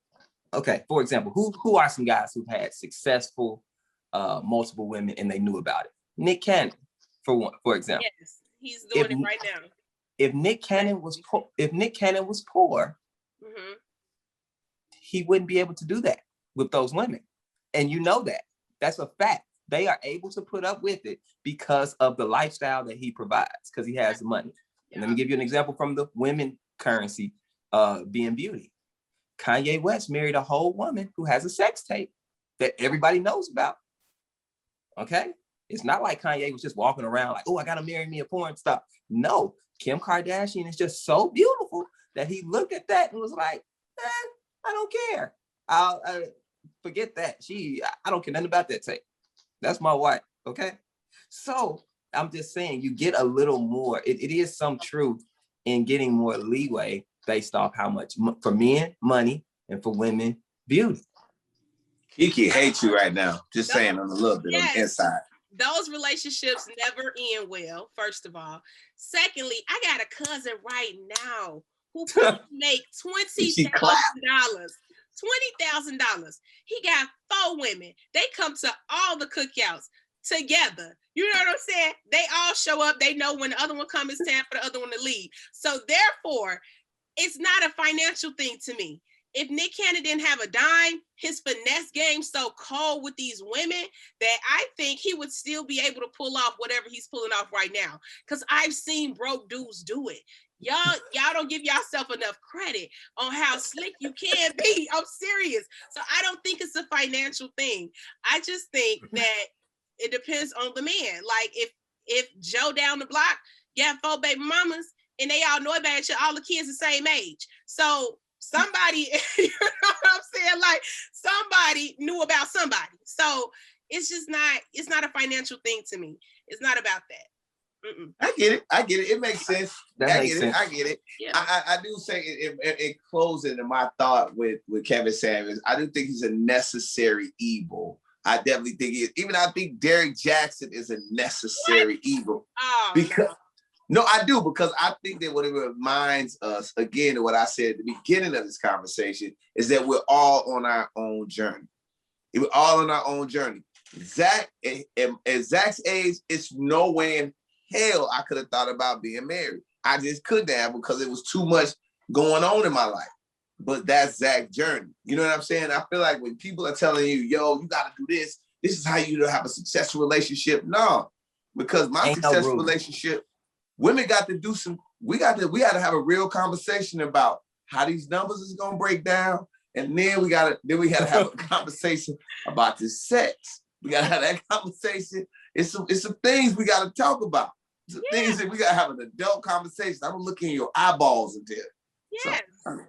Okay, for example, who are some guys who've had successful multiple women and they knew about it? Nick Cannon, for example. Yes, he's doing it right now. If Nick Cannon was poor, mm-hmm. he wouldn't be able to do that with those women. And that's a fact. They are able to put up with it because of the lifestyle that he provides, because he has the money. Yeah. And let me give you an example from the women currency being beauty. Kanye West married a whole woman who has a sex tape that everybody knows about. Okay? It's not like Kanye was just walking around like, "Oh, I gotta marry me a porn star." No, Kim Kardashian is just so beautiful that he looked at that and was like, I don't care. I'll forget that. I don't care nothing about that tape. That's my wife. Okay? So I'm just saying, you get a little more. It is some truth in getting more leeway based off how much, for men, money, and for women, beauty. Keke hates you right now. Just saying on a little bit on the inside. Those relationships never end well, first of all. Secondly, I got a cousin right now who make $20,000. $20,000. He got 4 women. They come to all the cookouts together. You know what I'm saying? They all show up. They know when the other one comes, it's time for the other one to leave. So therefore, it's not a financial thing to me. If Nick Cannon didn't have a dime, his finesse game so cold with these women that I think he would still be able to pull off whatever he's pulling off right now. Because I've seen broke dudes do it. Y'all don't give yourself enough credit on how slick you can be. I'm serious. So I don't think it's a financial thing. I just think that it depends on the man. Like if Joe down the block got 4 baby mamas and they all know about each other, all the kids the same age. So somebody, you know what I'm saying? Like somebody knew about somebody. So it's not a financial thing to me. It's not about that. Mm-mm. I get it. It makes sense. I get it. Yeah. I do say it closing in my thought with Kevin Samuels. I do think he's a necessary evil. I definitely think he is. Even I think Derrick Jackson is a necessary evil. Oh, no, I do, because I think that what it reminds us, again, what I said at the beginning of this conversation, is that we're all on our own journey. We're all on our own journey. Zach, at Zach's age, it's no way in hell I could have thought about being married. I just couldn't have, because it was too much going on in my life. But that's Zach's journey. You know what I'm saying? I feel like when people are telling you, "Yo, you got to do this. This is how you have a successful relationship." No, because my successful relationship, women got to do some. We got to have a real conversation about how these numbers is gonna break down, and then we got to have a conversation about the sex. We got to have that conversation. It's some things we got to talk about. Some things that we got to have an adult conversation. I'm gonna look in your eyeballs and tell. Yes. So,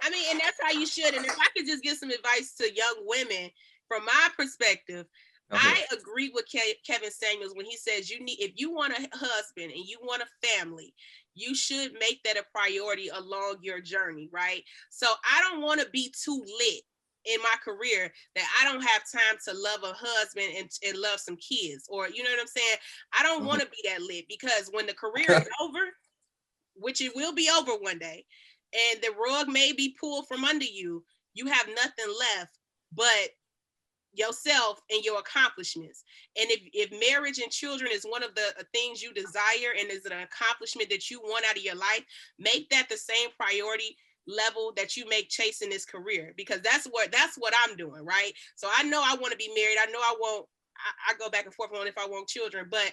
I mean, and that's how you should. And if I could just give some advice to young women from my perspective, I agree with Kevin Samuels when he says if you want a husband and you want a family, you should make that a priority along your journey, right? So I don't want to be too lit in my career that I don't have time to love a husband and love some kids, or you know what I'm saying? I don't want to be that lit, because when the career is over, which it will be over one day, and the rug may be pulled from under you, you have nothing left but yourself and your accomplishments. And if marriage and children is one of the things you desire and is an accomplishment that you want out of your life, make that the same priority level that you make chasing this career, because that's what I'm doing, right? So I know I want to be married. I know I won't. I go back and forth on if I want children, but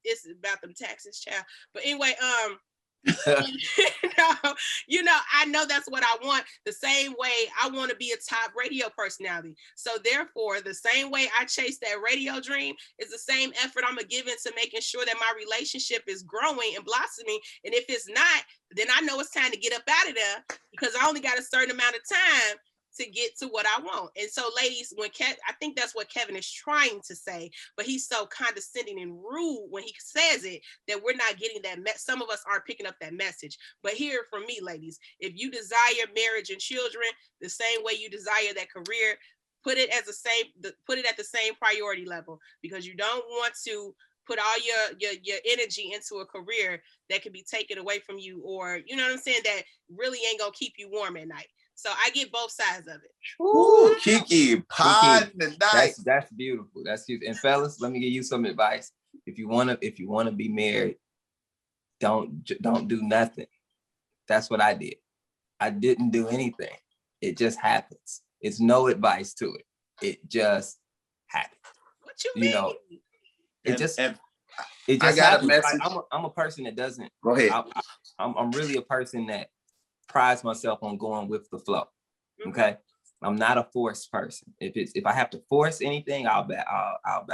it's about them taxes, child. But anyway, I know that's what I want. The same way I want to be a top radio personality. So therefore, the same way I chase that radio dream is the same effort I'm gonna give into making sure that my relationship is growing and blossoming. And if it's not, then I know it's time to get up out of there, because I only got a certain amount of time to get to what I want. And so, ladies, I think that's what Kevin is trying to say, but he's so condescending and rude when he says it that we're not getting that. Some of us aren't picking up that message. But hear it from me, ladies. If you desire marriage and children the same way you desire that career, put it at the same priority level, because you don't want to put all your energy into a career that can be taken away from you, or you know what I'm saying, that really ain't gonna keep you warm at night. So I get both sides of it. Ooh, Keke, pod tonight. That's beautiful. That's cute. And fellas, let me give you some advice. If you wanna be married, don't do nothing. That's what I did. I didn't do anything. It just happens. It's no advice to it. It just happens. What you mean? It just I got happens. A message. I'm a person that doesn't. Go ahead. I'm really a person that prides myself on going with the flow. Okay, I'm not a forced person. If I have to force anything, I'll bow out.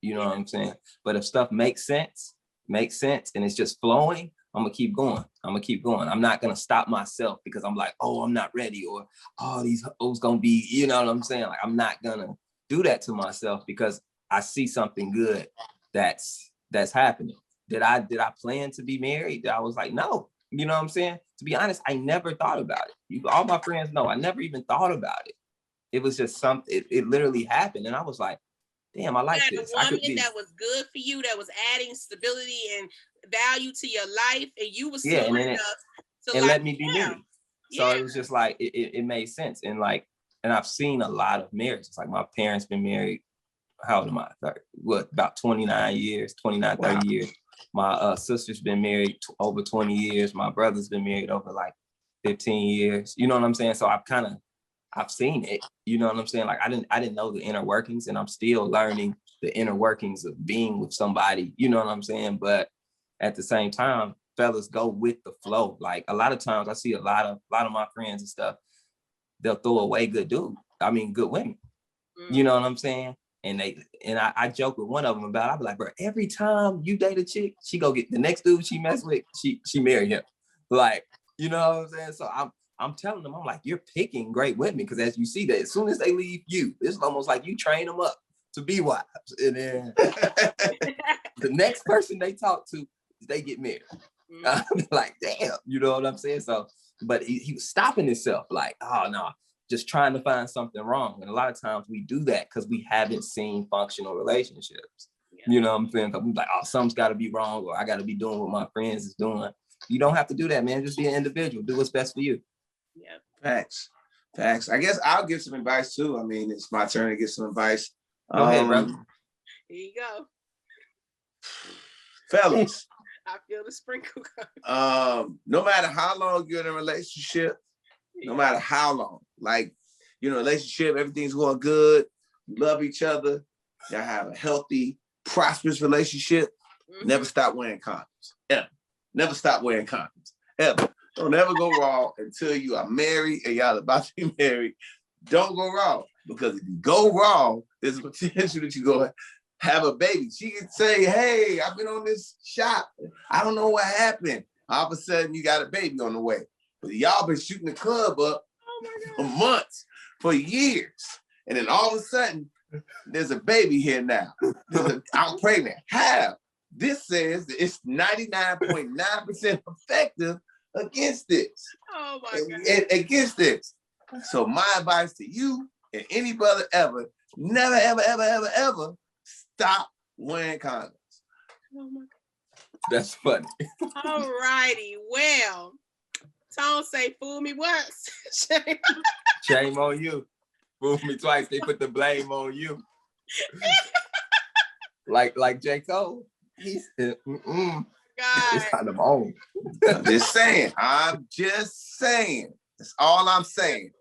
You know what I'm saying? But if stuff makes sense, and it's just flowing, I'm gonna keep going. I'm not gonna stop myself because I'm like, oh, I'm not ready, or oh, these hoes gonna be, you know what I'm saying? Like, I'm not gonna do that to myself because I see something good that's happening. Did I plan to be married? I was like, no. You know what I'm saying? To be honest, I never thought about it. All my friends know I never even thought about it. It was just something. It literally happened, and I was like, "Damn, I like this." A woman that was good for you, that was adding stability and value to your life, and you was smart enough to let me be me. So it was just like it made sense, and I've seen a lot of marriages. Like, my parents been married. How old am I? About 29 years, 29, 30 years. My sister's been married over 20 years. My brother's been married over like 15 years. You know what I'm saying? So I've seen it. You know what I'm saying? Like, I didn't know the inner workings, and I'm still learning the inner workings of being with somebody. You know what I'm saying? But at the same time, fellas, go with the flow. Like, a lot of times I see a lot of my friends and stuff, they'll throw away good women. You know what I'm saying? And I joke with one of them about it. I'll be like, bro, every time you date a chick, she go get the next dude she mess with, she marry him. Like, you know what I'm saying? So I'm telling them, I'm like, you're picking great women, because as you see that, as soon as they leave you, it's almost like you train them up to be wives. And then the next person they talk to, they get married. I'm like, damn, you know what I'm saying? So, but he was stopping himself, like, oh no, just trying to find something wrong. And a lot of times we do that because we haven't seen functional relationships. Yeah. You know what I'm saying? Because we're like, oh, something's got to be wrong, or I got to be doing what my friends is doing. You don't have to do that, man. Just be an individual. Do what's best for you. Yeah. Facts. I guess I'll give some advice too. I mean, it's my turn to give some advice. Go ahead, bro. Here you go. Fellas. I feel the sprinkle. No matter how long you're in a relationship, no matter how long, like, you know, relationship, everything's going good, you love each other, y'all have a healthy, prosperous relationship, never stop wearing condoms. Ever. Never stop wearing condoms. Ever. Don't ever go wrong until you are married and y'all about to be married. Don't go wrong, because if you go wrong, there's a potential that you go have a baby. She can say, hey, I've been on this shot. I don't know what happened. All of a sudden, you got a baby on the way. But y'all been shooting the club up for months, for years. And then all of a sudden, There's a baby here now. I'm pregnant. How? This says that it's 99.9% effective against this. Oh my God. Against this. So my advice to you and any brother ever, never, ever, ever, ever, ever stop wearing condoms. Oh my God. That's funny. All righty. Well, Tone say, fool me once. Shame on you. Fool me twice. They put the blame on you. like J. Cole. He's God. It's kind of on. I'm just saying. That's all I'm saying.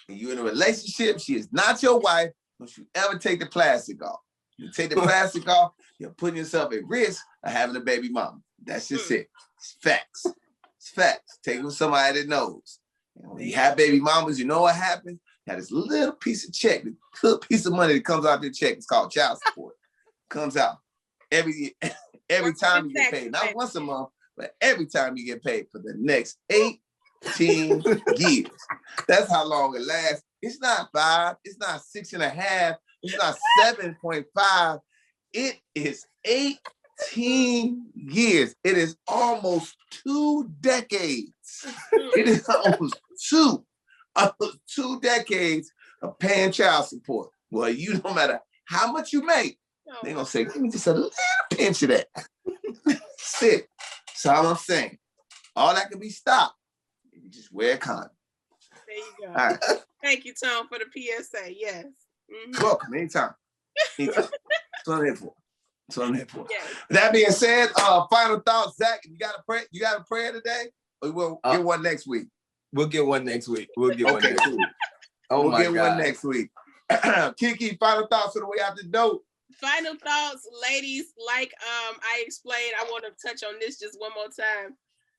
When you're in a relationship, she is not your wife. Don't you ever take the plastic off. You take the plastic off, you're putting yourself at risk of having a baby mama. That's just it. It's facts. It's facts. Take it with somebody that knows. And when you have baby mamas, you know what happens? You have this little piece of check, the little piece of money that comes out the check. It's called child support. Comes out every time you get paid. Not once a month, but every time you get paid for the next 18 years. That's how long it lasts. It's not 5. It's not 6.5. It's not 7.5. It is 18 years. It is almost 2 decades. It is almost 2 decades of paying child support. Well, you no matter how much you make, they're gonna say, give me just a little pinch of that. That's it. That's all I'm saying. All that can be stopped. You just wear a condom. There you go. All right. Thank you, Tom, for the PSA. Yes. Mm-hmm. Welcome anytime. That's what I'm here for. That's what I'm here for. Yes. That being said, final thoughts, Zach. You got a prayer today? Or we'll get one next week. We'll get one next week. We'll get one next week. Oh we'll my get God. one next week. Keke, final thoughts on the way out the door. Final thoughts, ladies. Like I explained, I want to touch on this just one more time.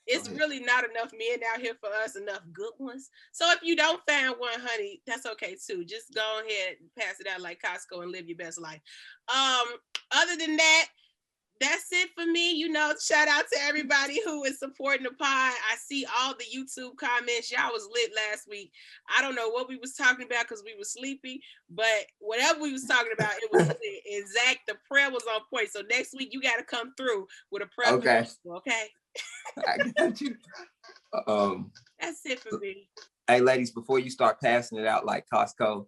It's really not enough men out here for us, enough good ones. So if you don't find one, honey, that's okay too. Just go ahead and pass it out like Costco and live your best life. Other than that, that's it for me. You know, shout out to everybody who is supporting the pod. I see all the YouTube comments. Y'all was lit last week. I don't know what we was talking about because we were sleepy, but whatever we was talking about, it was lit. And Zach, the prayer was on point. So next week you got to come through with a prayer. Okay. Okay. I got you. That's it for me. Hey, ladies, before you start passing it out like Costco,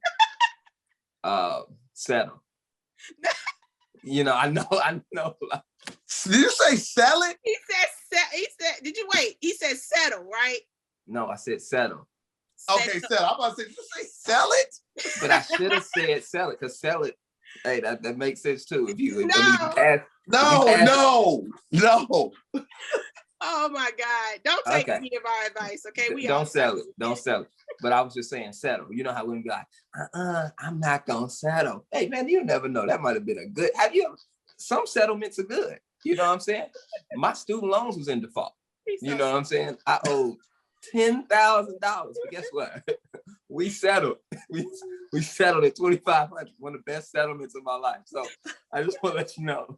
settle. You know, I know. Did you say sell it? He said, did you wait? He said settle, right? No, I said settle. Okay, settle. I'm about to say, did you say sell it? But I should have said sell it, because sell it, hey, that makes sense too. If you No. Oh my God. Don't take any of our advice, okay? Don't sell it. Don't sell it. But I was just saying settle. You know how women be like, I'm not gonna settle. Hey man, you never know. That might have been a good. Some settlements are good. You know what I'm saying? My student loans was in default. You know what I'm saying? I owed $10,000. But guess what? We settled. We settled at $2,500. One of the best settlements of my life. So I just want to let you know,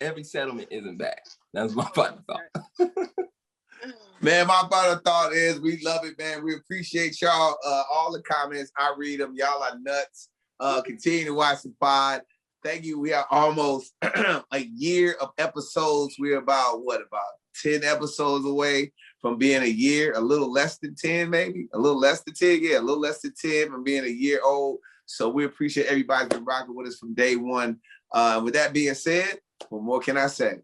every settlement isn't bad. That's my final thought. Man, my final thought is we love it, man. We appreciate y'all. All the comments, I read them. Y'all are nuts. Continue to watch the pod. Thank you. We are almost a year of episodes. We're about 10 episodes away from being a year, a little less than 10, maybe. A little less than 10, yeah, a little less than 10 from being a year old. So we appreciate everybody been rocking with us from day one. With that being said, what more can I say?